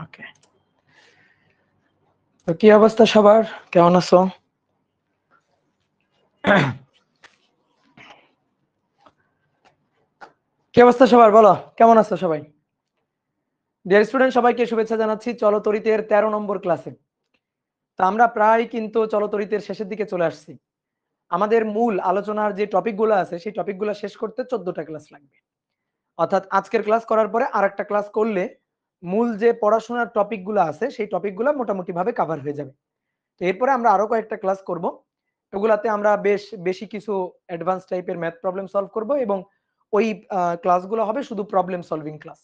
ওকে, তো কি অবস্থা সবার, কেমন আছো? কি অবস্থা সবার, বলো কেমন আছো সবাই? ডিয়ার স্টুডেন্ট, সবাইকে শুভেচ্ছা জানাচ্ছি চলতরিতের 13 নম্বর ক্লাসে। তো আমরা প্রায় কিন্তু চলতরিতের শেষের দিকে চলে আসছি। আমাদের মূল আলোচনার যে টপিকগুলো আছে সেই টপিকগুলো শেষ করতে 14টা ক্লাস লাগবে। অর্থাৎ আজকের ক্লাস করার পরে আরেকটা ক্লাস করলে মূল যে পড়াশোনার টপিকগুলো আছে সেই টপিকগুলো মোটামুটি ভাবে কভার হয়ে যাবে। তো এরপরে আমরা আরো কয়েকটা ক্লাস করব, এগুলাতে আমরা বেশি কিছু অ্যাডভান্স টাইপের ম্যাথ প্রবলেম সলভ করব এবং ওই ক্লাসগুলো হবে শুধু প্রবলেম সলভিং ক্লাস।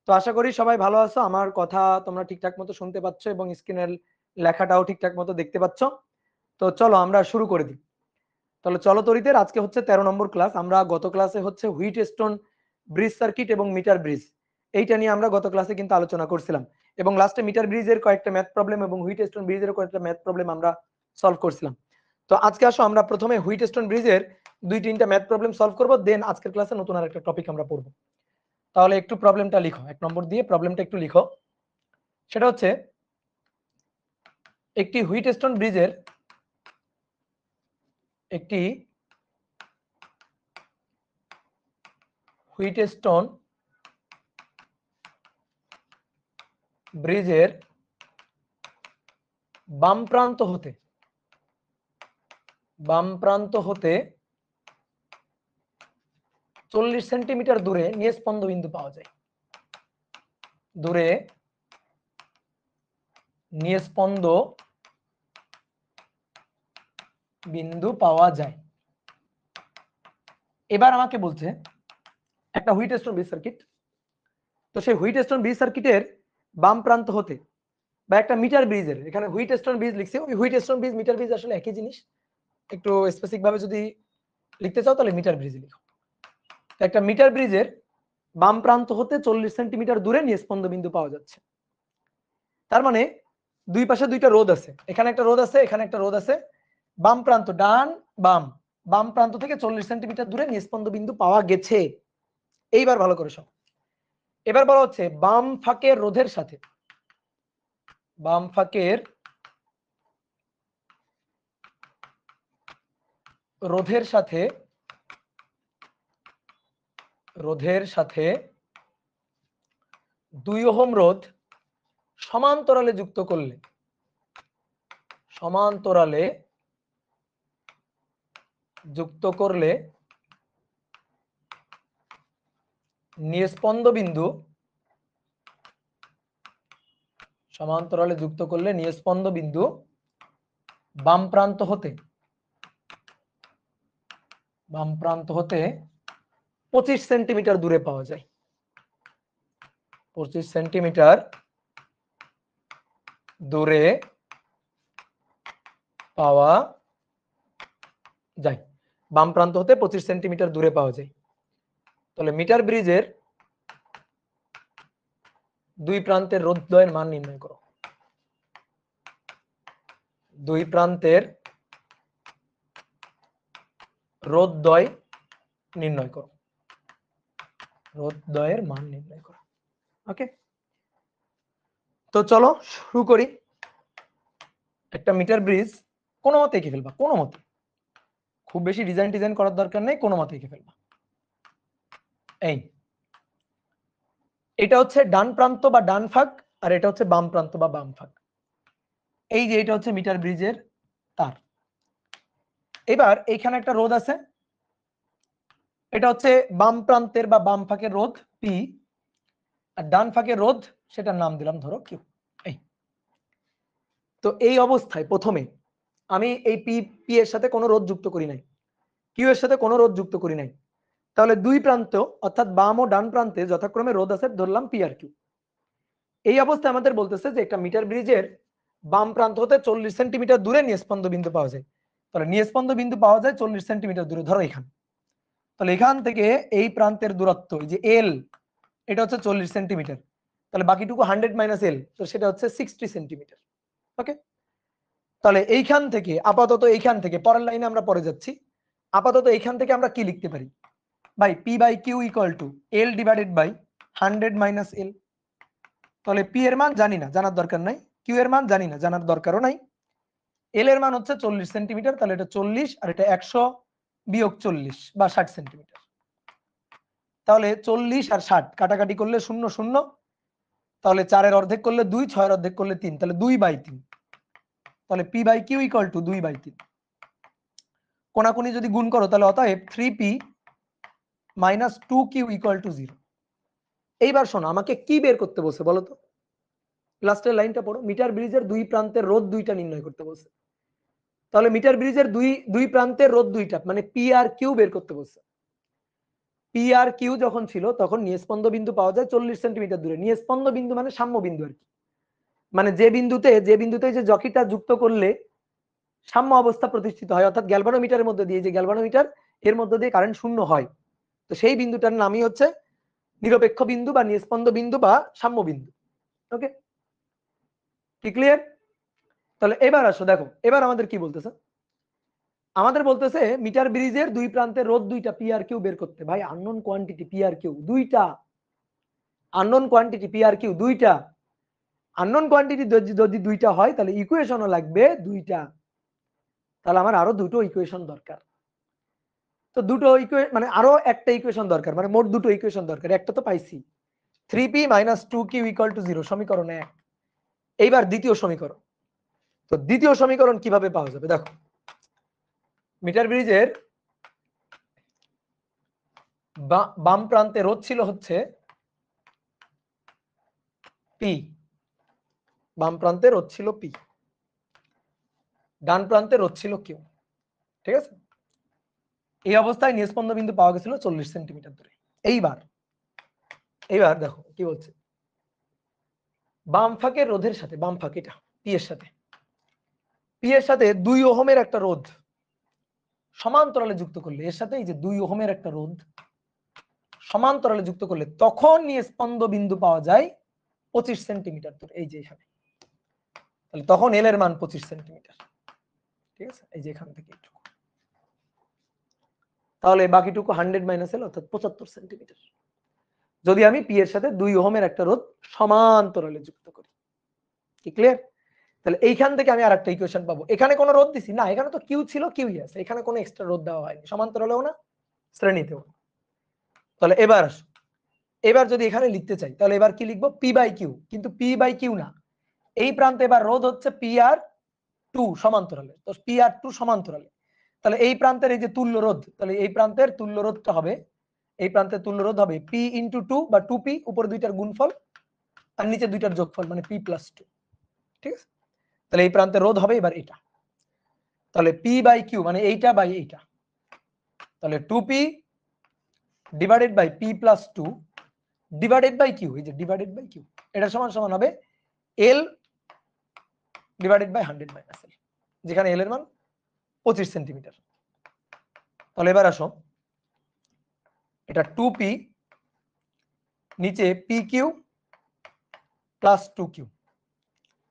তো আশা করি সবাই ভালো আছো, আমার কথা তোমরা ঠিকঠাক মতো শুনতে পাচ্ছ এবং স্ক্রিনের লেখাটাও ঠিকঠাক মতো দেখতে পাচ্ছ। তো চলো আমরা শুরু করে দিই। তাহলে চলতরিতের আজকে হচ্ছে 13 নম্বর ক্লাস। আমরা গত ক্লাসে হচ্ছে হুইটস্টোন ব্রিজ সার্কিট এবং মিটার ব্রিজ, এইটা নিয়ে আমরা গত ক্লাসে কিন্তু আলোচনা করছিলাম এবং লাস্টে মিটার ব্রিজের কয়েকটা ম্যাথ প্রবলেম এবং হুইটস্টোন ব্রিজের কয়েকটা ম্যাথ প্রবলেম আমরা সলভ করছিলাম। তো আজকে আসো আমরা প্রথমে হুইটস্টোন ব্রিজের 2-3টা ম্যাথ প্রবলেম সলভ করব, দেন আজকের ক্লাসে নতুন আরেকটা টপিক আমরা পড়ব। তাহলে একটু প্রবলেমটা লিখো, 1 নম্বর দিয়ে প্রবলেমটা একটু লিখো। সেটা হচ্ছে একটি হুইটস্টোন ব্রিজের হুইটস্টোন ব্রিজের বাম প্রান্ত হতে 40 সেন্টিমিটার দূরে নিস্পন্দ বিন্দু পাওয়া যায়। দূরে নিস্পন্দ বিন্দু পাওয়া যায়। এবার আমাকে বলছে একটা হুইটস্টোন ব্রিজ সার্কিট, তো সেই হুইটস্টোন ব্রিজ সার্কিটের বাম প্রান্ত হতে বা একটা মিটার ব্রিজের, এখানে হুইটস্টোন ব্রিজ লিখছে, ওই হুইটস্টোন ব্রিজ মিটার ব্রিজ আসলে একই জিনিস, একটু স্পেসিফিক ভাবে যদি লিখতে চাও তাহলে মিটার ব্রিজ লিখো। একটা মিটার ব্রিজের বাম প্রান্ত হতে 40 সেন্টিমিটার দূরে নিস্পন্দ বিন্দু পাওয়া যাচ্ছে। তার মানে দুই পাশে দুইটা রোধ আছে, এখানে একটা রোধ আছে, এখানে একটা রোধ আছে, বাম প্রান্ত ডান বাম প্রান্ত থেকে 40 সেন্টিমিটার দূরে নিস্পন্দ বিন্দু পাওয়া গেছে। এইবার ভালো করে শোনো, এবার বলা হচ্ছে বাম ফাঁকের রোধের সাথে রোধের সাথে 2 ওহম রোধ সমান্তরালে যুক্ত করলে নিস্পন্দ বিন্দু বাম প্রান্ত হতে 25 সেন্টিমিটার দূরে পাওয়া যায়। 25 সেন্টিমিটার দূরে পাওয়া যায়, বাম প্রান্ত হতে 25 সেন্টিমিটার দূরে পাওয়া যায়। তাহলে মিটার ব্রিজের দুই প্রান্তের রোধদ্বয়ের মান নির্ণয় করো। দুই প্রান্তের রোধদ্বয় নির্ণয় করো, রোধদ্বয়ের মান নির্ণয় করো। ওকে, তো চলো শুরু করি। একটা মিটার ব্রিজ কোনো মতে এঁকে ফেলবা, কোনো মতে, খুব বেশি ডিজাইন করার দরকার নেই, কোনো মতে এঁকে ফেলবা। এই এটা হচ্ছে ডান প্রান্ত বা ডান ফাঁক, আর এটা হচ্ছে বাম প্রান্ত বা বাম ফাঁক। এই যে এটা হচ্ছে মিটার ব্রিজের তার। এবার এইখানে একটা রোধ আছে, এটা হচ্ছে বাম প্রান্তের বা বাম ফাঁকের রোধ পি, আর ডান ফাঁকের রোধ সেটার নাম দিলাম ধরো কিউ। এই তো এই অবস্থায় প্রথমে আমি এই পি এর সাথে কোনো রোধ যুক্ত করি নাই, কিউ এর সাথে কোনো রোধ যুক্ত করি নাই, তাহলে দুই প্রান্ত অর্থাৎ বাম ও ডান প্রান্তে যথাক্রমে রোধ আছে ধরলাম পি আর কিউ। এই অবস্থায় আমাদের বলতেছে যে একটা মিটার ব্রিজের বাম প্রান্ত হতে 40 সেন্টিমিটার দূরে নিস্পন্দ বিন্দু পাওয়া যায়। তাহলে নিস্পন্দ বিন্দু পাওয়া যায় 40 সেন্টিমিটার দূরে, ধরো এখানে। তাহলে এখান থেকে এই প্রান্তের দূরত্ব যে এল, এটা হচ্ছে 40 সেন্টিমিটার। তাহলে বাকিটুকু 100 মাইনাস এল, তো সেটা হচ্ছে 60 সেন্টিমিটার। ওকে, তাহলে এইখান থেকে আপাতত এইখান থেকে পরের লাইনে আমরা পরে যাচ্ছি। আপাতত এইখান থেকে আমরা কি লিখতে পারি ভাই, P by Q equal to L divided by 100 minus L. তাহলে পি এর মান জানি না, জানার দরকার নাই। কিউ এর মান জানি না, জানার দরকারও নাই। এল এর মান হচ্ছে 40 সেন্টিমিটার, তাহলে এটা 40 আর এটা 100 বিয়োগ 40 বা 60 সেন্টিমিটার। তাহলে 40 আর 60 কাটাকাটি করলে 0 0, তাহলে 4 এর অর্ধেক করলে 2, 6 এর অর্ধেক করলে 3, তাহলে 2/3। তাহলে P by Q equal to 2/3। কোনাকুনি যদি গুণ করো তাহলে অতএব 3p minus 2q equal to 0। এইবার শোনো, আমাকে কি বের করতে বলছে বলো তো? লাস্টের লাইনটা পড়ো। মিটার ব্রিজের দুই প্রান্তের রোধ দুইটা নির্ণয় করতে বলছে। তাহলে মিটার ব্রিজের দুই প্রান্তের রোধ দুইটা, মানে পি আর কিউ বের করতে বলছে। পি আর কিউ যখন ছিল তখন নিস্পন্দ বিন্দু পাওয়া যায় 40 সেন্টিমিটার দূরে। নিস্পন্দ বিন্দু মানে সাম্য বিন্দু আর কি, মানে যে বিন্দুতে যে জকিটা যুক্ত করলে সাম্য অবস্থা প্রতিষ্ঠিত হয়, অর্থাৎ গ্যালভানোমিটারের মধ্যে দিয়ে, যে গ্যালভানোমিটার এর মধ্যে দিয়ে কারেন্ট শূন্য হয়, তো সেই বিন্দুটার নামই হচ্ছে নিরপেক্ষ বিন্দু বা নিস্পন্দ বিন্দু বা সাম্য বিন্দু। ওকে, কি ক্লিয়ার? তাহলে এবার আসো, দেখো এবার আমাদের কি বলতেছে। আমাদের বলতেছে মিটার ব্রিজের দুই প্রান্তের রোধ দুইটা পি আর কিউ বের করতে। ভাই unknown quantity P R Q দুইটা, unknown quantity P R Q দুইটা। আননোন কোয়ান্টিটি যদি দুইটা হয় তাহলে ইকুয়েশনও লাগবে দুইটা। তাহলে আমার আরো দুটো ইকুয়েশন দরকার। তো দুটো মানে আরো একটা ইকুয়েশন দরকার, মানে মোট দুটো ইকুয়েশন দরকার। একটা তো পাইছি, 3p minus 2q equal to 0, সমীকরণ 1। এইবার দ্বিতীয় সমীকরণ। তো দ্বিতীয় সমীকরণ কিভাবে পাওয়া যাবে দেখো। মিটার ব্রিজের বাম প্রান্তে রোধ ছিল হচ্ছে পি, বাম প্রান্তে রোধ ছিল পি, ডান প্রান্তে রোধ ছিল কিউ। ঠিক আছে, এই অবস্থায় নিস্পন্দ বিন্দু পাওয়া গেছিল 40 সেন্টিমিটার দূরে। এইবার দেখো কি বলছে। বাম ফাঁকের রোধের সাথে, বাম ফাঁক এটা পি এর সাথে, পি এর সাথে 2 ওহমের একটা রোধ সমান্তরালে যুক্ত করলে, এর সাথে এই যে 2 ওহমের একটা রোধ সমান্তরালে যুক্ত করলে তখন নিস্পন্দ বিন্দু পাওয়া যায় 25 সেন্টিমিটার দূরে, এই যে এখানে। তাহলে তখন এল এর মান 25 সেন্টিমিটার। ঠিক আছে, এই যে এখান থেকে এইটুকু, তাহলে বাকিটুকু 100 মাইনাস এল অর্থাৎ 75 সেন্টিমিটার, যদি আমি পি এর সাথে 2 ওহমের একটা রোধ সমান্তরালে যুক্ত করি। কি ক্লিয়ার? তাহলে এইখান থেকে আমি আরেকটা ইকুয়েশন পাবো। এখানে কোনো রোধ দিছি না, এখানে তো কিউ ছিল, কিউই আছে, এখানে কোনো এক্সট্রা রোধ দেওয়া হয়নি, সমান্তরালেও না শ্রেণীতেও। তাহলে এবার আসো, এবার যদি এখানে লিখতে চাই তাহলে এবার কি লিখবো, পি বাই কিউ, কিন্তু পি বাই কিউ না, এই প্রান্তে এবার রোধ হচ্ছে পি আর টু সমান্তরালে, তো পি আর টু সমান্তরালে। তাহলে এই প্রান্তের এই যে তুল্য রোধ, তাহলে এই প্রান্তের তুল্য রোধটা হবে, এই প্রান্তের তুল্য রোধ হবে পি ইন্টু টু বা 2p, উপরে দুইটার গুণফল আর নিচে দুইটার যোগফল, মানে পি প্লাস টু। ঠিক আছে, তাহলে এই প্রান্তের রোধ হবে এবার এটা। তাহলে পি বাই কিউ মানে এইটা বাই এইটা, তাহলে 2p divided by p plus two divided by q, এই যে ডিভাইডেড বাই কিউ, এটা সমান সমান হবে l divided by 100 minus l, যেখানে এল এর মান 25 সেন্টিমিটার। তাহলে এবার আসো, এটা 2p নিচে p q plus 2q,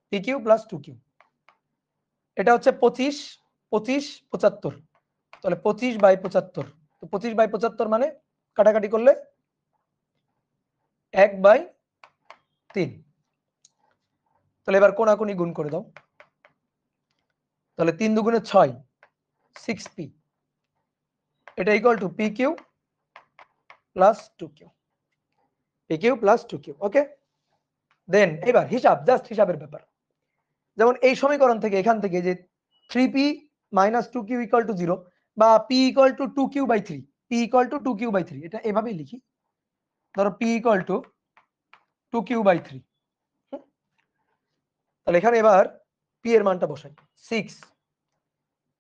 p q plus 2q, এটা হচ্ছে 25 25 75, তাহলে 25/75, তো 25/75 মানে কাটাকাটি করলে 1/3। তাহলে এবার কোনাকুনি গুণ করে দাও, তাহলে 3 দুগুণে 6, 6p, এটা equal to p q plus 2q, p q plus 2q। Okay, then এবার হিসাব, জাস্ট হিসাবের ব্যাপার। যেমন এই সমীকরণ থেকে, এখান থেকে যে 3p minus 2q equal to 0 বা p equal to 2q/3, p equal to 2q/3, এটা এভাবেই লিখি। ধরো p ইকুয়াল টু 2q/3, তাহলে এখানে এবার p এর মানটা বসাই, 6,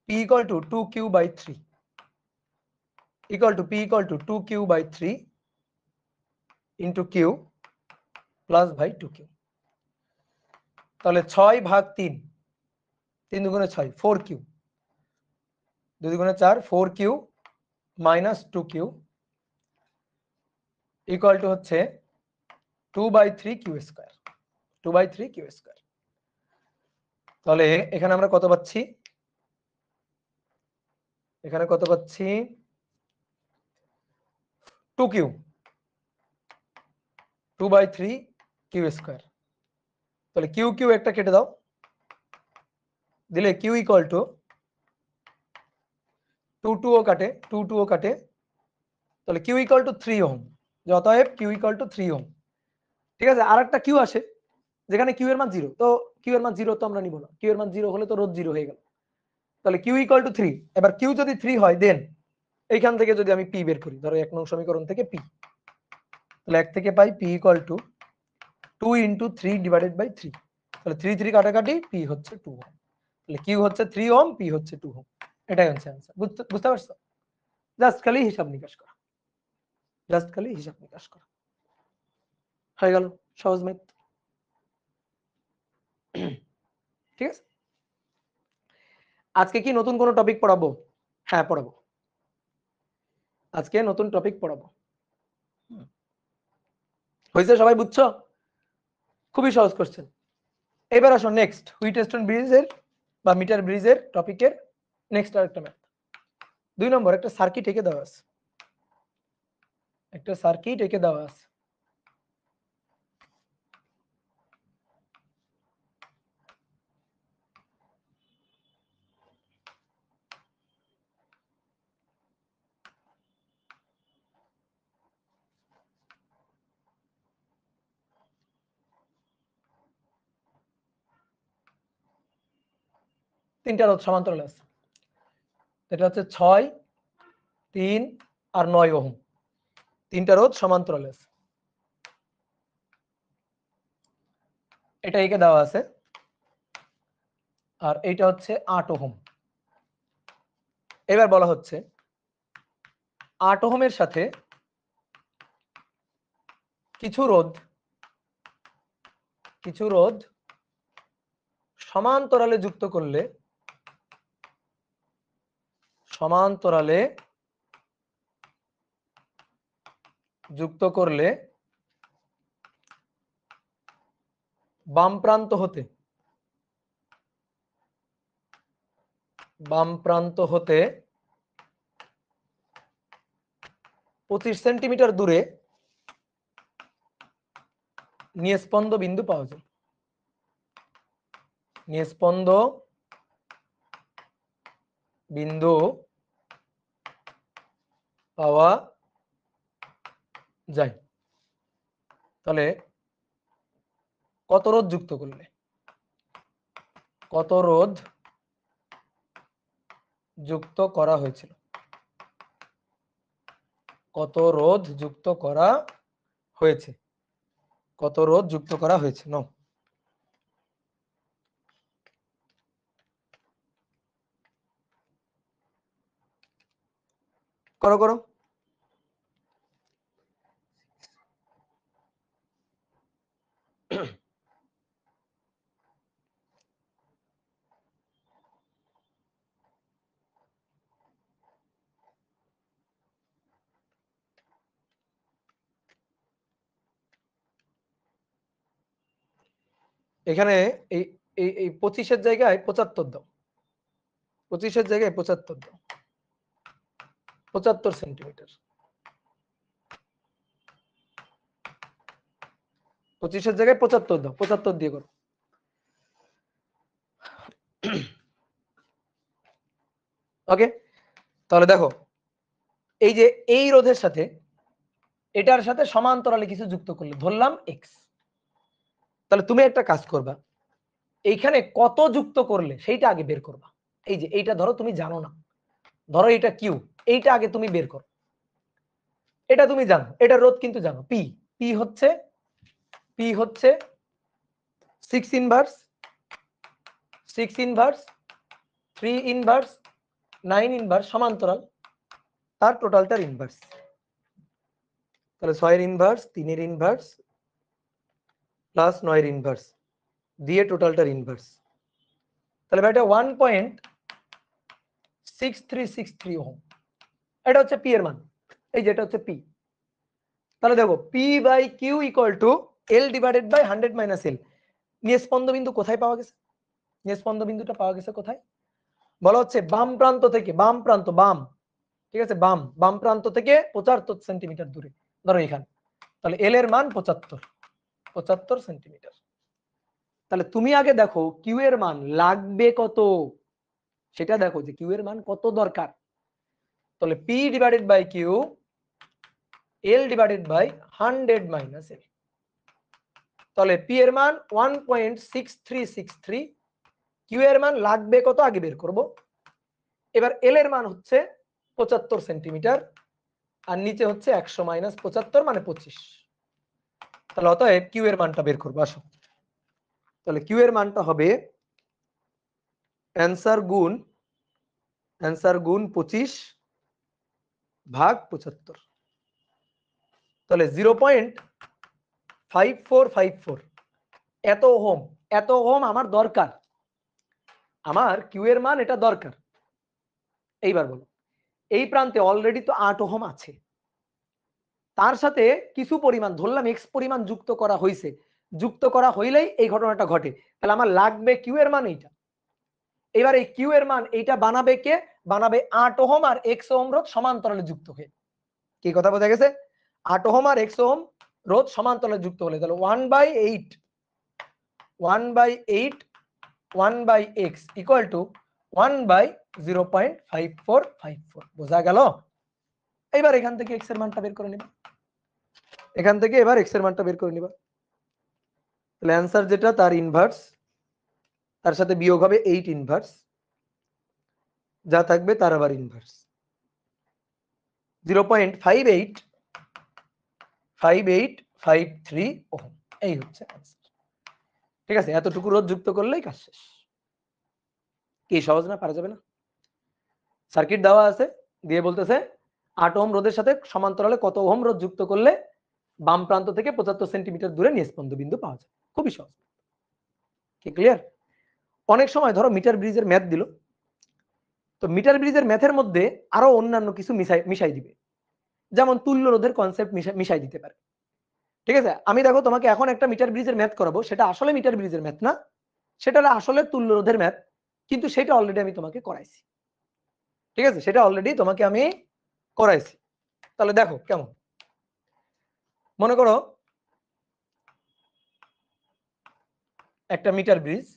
p equal to 2q/3, equal to p equal to 2q/3 into q plus by 2q। তাহলে 6/3, 3 দুগুণে 6, 4q, 2 দুগুণে 4, 4q minus 2q equal to হচ্ছে 2/3q², 2/3q²। তাহলে এখানে আমরা কত পাচ্ছি? এখানে কত পাচ্ছি? 2q, 2/3q²। তাহলে কিউ কিউ একটা কেটে দাও, দিলে কিউ ইকুয়াল টু 2 ও কাটে, 2 ও কাটে, তাহলে কিউ ইকুয়াল টু 3 ওহম। অতএব কিউ ইকুয়াল টু 3 ওহম। ঠিক আছে, আর একটা কিউ আসে যেখানে কিউ এর মান 0, তো কিউ এর মান 0 তো আমরা নিব না, কিউ এর মান 0 হলে তো রোধ 0 হয়ে গেল। তাহলে কিউ ইকুয়াল টু 3। এবার কিউ যদি 3 হয় দেন এইখান থেকে যদি আমি পি বের করি, ধরো 1 নং সমীকরণ থেকে পি, তাহলে 1 থেকে পাই পি ইকুয়াল টু 2 × 3 / 3। তাহলে 3 3 কাটাকাটি, পি হচ্ছে 2 ওহম। তাহলে কিউ হচ্ছে 3 ওহম, পি হচ্ছে 2 ওহম। এটাই হচ্ছে आंसर। বুঝতে পারছো? জাস্ট খালি হিসাব নিকাশ করা, জাস্ট খালি হিসাব নিকাশ করা হয়ে গেল, সহজ ম্যাথ। ঠিক আছে, আজকে কি নতুন কোনো টপিক পড়াবো? হ্যাঁ পড়াবো, আজকে নতুন টপিক পড়াবো। হয়েছে, সবাই বুঝছো? খুবই সহজ কোশ্চেন। এবার আসো নেক্সট, হুইটস্টোন ব্রিজের বা মিটার ব্রিজের টপিকের নেক্সট আরেকটা ম্যাথ। 2 নম্বর একটা সার্কিট এঁকে দেওয়া আছে, একটা সার্কিট এঁকে দেওয়া আছে। তিনটা রোধ সমান্তরালে আছে, এটা হচ্ছে 6, 3 আর 9 ওহম। তিনটা রোধ সমান্তরালে আছে, এটা এঁকে দেওয়া আছে। আর এইটা হচ্ছে 8 ওহম। এবার বলা হচ্ছে 8 ওহমের সাথে কিছু রোধ সমান্তরালে যুক্ত করলে বাম প্রান্ত হতে 25 সেন্টিমিটার দূরে নিস্পন্দ বিন্দু পাওয়া যায়। নিস্পন্দ বিন্দু পাওয়া যায়। তাহলে কত রোধ যুক্ত করলে, কত রোধ যুক্ত করা হয়েছিল, কত রোধ যুক্ত করা হয়েছে, কত রোধ যুক্ত করা হয়েছে। নাও করো করো। এখানে এই এই 25-এর জায়গায় 75 দাও, 25-এর জায়গায় 75 দাও, 75 সেন্টিমিটার। 25-এর জায়গায় 75 দাও, 75 দিয়ে করো। ওকে, তাহলে দেখো এই যে এই রোধের সাথে এটার সাথে সমান্তরালে কিছু যুক্ত করলে, ধরলাম এক্স। তাহলে তুমি একটা কাজ করবা, এইখানে কত যুক্ত করলে সেইটা আগে বের করবা। এই যে এইটা ধরো তুমি জানো না, ধরো এটা কিউ, এইটা আগে তুমি বের করো। এটা তুমি জানো, এটা রোধ কিন্তু জানো, পি। পি হচ্ছে 6 ইনভার্স 3 ইনভার্স 9 ইনভার্স সমান্তরাল। তার টোটালটার ইনভার্স। তাহলে 6 এর ইনভার্স, 3 এর ইনভার্স প্লাস 9 এর ইনভার্স দিয়ে টোটালটার ইনভার্স। তাহলে ভাই এটা 1.6363 ওহম। এটা হচ্ছে পি এর মান, এই যেটা হচ্ছে পি। তাহলে দেখো P by Q equal to L divided by 100 minus L. নিস্পন্দ বিন্দু কোথায় পাওয়া গেছে? নিস্পন্দ বিন্দুটা পাওয়া গেছে কোথায়? বলা হচ্ছে বাম প্রান্ত থেকে, বাম প্রান্ত, বাম, ঠিক আছে, বাম বাম প্রান্ত থেকে 75 সেন্টিমিটার দূরে, ধরো এখানে। তাহলে এল এর মান 75 সেন্টিমিটার। তাহলে তুমি আগে দেখো কিউ এর মান লাগবে কত, সেটা দেখো যে কিউ এর মান কত দরকার। তাহলে P divided by Q L divided by 100 minus L. তাহলে পি এর মান 1.6363, কিউ এর মান লাগবে কত আগে বের করব। এবার এল এর মান হচ্ছে 75 সেন্টিমিটার, আর নিচে হচ্ছে 100 মাইনাস 75 মানে 25। তাহলে অতএব কিউ এর মানটা বের করবো, আসো। তাহলে কিউ এর মানটা হবে অ্যান্সার গুণ 25 ভাগ 75। তাহলে 0.5454 এত ওহম, এত ওহম আমার দরকার, আমার কিউ এর মান এটা দরকার। এইবার বলো, এই প্রান্তে অলরেডি তো 8 ওহম আছে, তার সাথে কিছু পরিমাণ ধরলাম এক্স পরিমাণ যুক্ত করা হয়েছে, যুক্ত করা হইলেই এই ঘটনাটা ঘটে। তাহলে আমার লাগবে কিউ এর মান এইটা। এবার এই কিউ এর মান এইটা বানাবে কে? বানাবে 8 ওহম আর এক্স ওহম রোধ সমান্তরালে যুক্ত হয়ে। কি কথা বোঝা গেছে? 8 ওহম আর এক্স ওহম রোধ সমান্তরালে যুক্ত হলে তাহলে 1/8 1/x ইকুয়াল টু 1/0.5454। বোঝা গেল? এবার এখান থেকে এক্স এর মানটা বের করে নিবা, এখান থেকে এবার এক্স এর মানটা বের করে নিবা। তাহলে অ্যান্সার যেটা তার ইনভার্স, তার সাথে বিয়োগ হবে 8 ইনভার্স, যা থাকবে তার আবার ইনভার্স। 0.5853 ওহম, এই হচ্ছে অ্যান্সার। ঠিক আছে, এতটুকু রোধ যুক্ত করলেই কাজ শেষ। কি সহজ না? পারা যাবে না? সার্কিট দেওয়া আছে, দিয়ে বলতেছে 8 ওহম রোধের সাথে সমান্তরালে কত ওহম রোধ যুক্ত করলে বাম প্রান্ত থেকে 75 সেন্টিমিটার দূরে নিস্পন্দ বিন্দু পাওয়া যায়। খুবই সহজ। কি ক্লিয়ার? অনেক সময় ধরো মিটার ব্রিজের ম্যাথ দিল, তো মিটার ব্রিজের ম্যাথের মধ্যে আরো অন্যান্য কিছু মিশাই দিবে, যেমন তুল্য রোধের কনসেপ্ট মিশাই দিতে পারে। ঠিক আছে, আমি দেখো তোমাকে এখন একটা মিটার ব্রিজের ম্যাথ করাবো, সেটা আসলে মিটার ব্রিজের ম্যাথ না, সেটা আসলে তুল্য রোধের ম্যাথ, কিন্তু সেটা অলরেডি আমি তোমাকে করাইছি। ঠিক আছে, সেটা অলরেডি তোমাকে আমি করাইছি। তাহলে দেখো কেমন, মনে করো একটা metre bridge,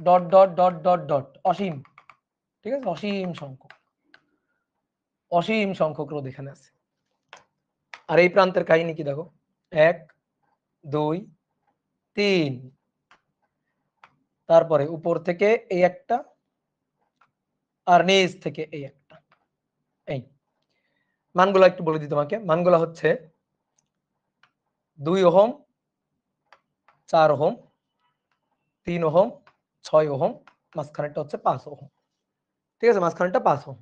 dot dot dot dot dot অসীম, ঠিক আছে, অসীম সংখ্যক রোধ এখানে আছে। আর এই প্রান্তের কাহিনী কি দেখো, 1 2 3, তারপরে উপর থেকে এই একটা, আর নিচ থেকে এই একটা। এই মানগুলো একটু বলে দিই তোমাকে, মানগুলো হচ্ছে 2 ওহম, 4 ওহম, 3 ওহম, 6 ওহম, মাঝখানেরটা হচ্ছে 5 ওহম। ঠিক আছে, মাঝখানেরটা 5 ওহম।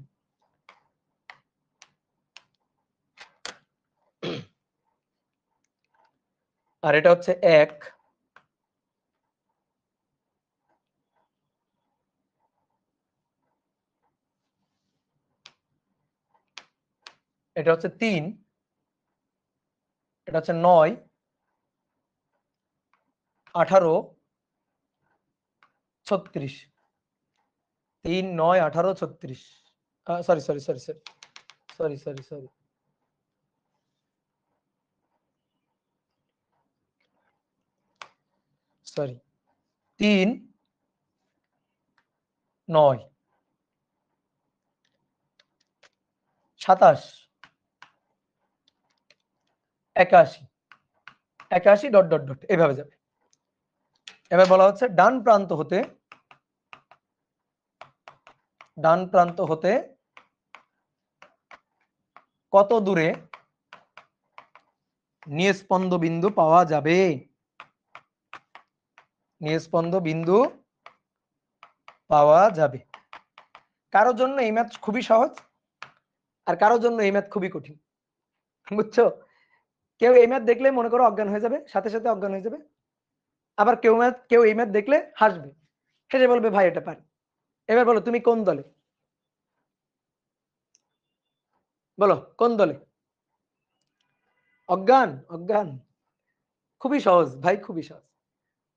আর এটা হচ্ছে 1, এটা হচ্ছে 3, এটা হচ্ছে 9, 18, 36। 3 9 18 36, sorry sorry sorry sorry sorry sorry sorry sorry 3 9 27 81 81 dot dot dot এভাবে যাবে। এবার বলা হচ্ছে ডান প্রান্ত হতে কত দূরে নিস্পন্দ বিন্দু পাওয়া যাবে। নিস্পন্দ বিন্দু পাওয়া যাবে। কারোর জন্য এই ম্যাথ খুবই সহজ আর কারোর জন্য এই ম্যাথ খুবই কঠিন, বুঝছো? কেউ এই ম্যাথ দেখলে মনে করো অজ্ঞান হয়ে যাবে, সাথে সাথে অজ্ঞান হয়ে যাবে। আবার কেউ এই ম্যাথ দেখলে হাসবে, হেসে বলবে ভাই এটা পারি। এবার বলো তুমি কোন দলে? বলো কোন দলে? অজ্ঞান? অজ্ঞান? খুবই সহজ ভাই, খুবই সহজ।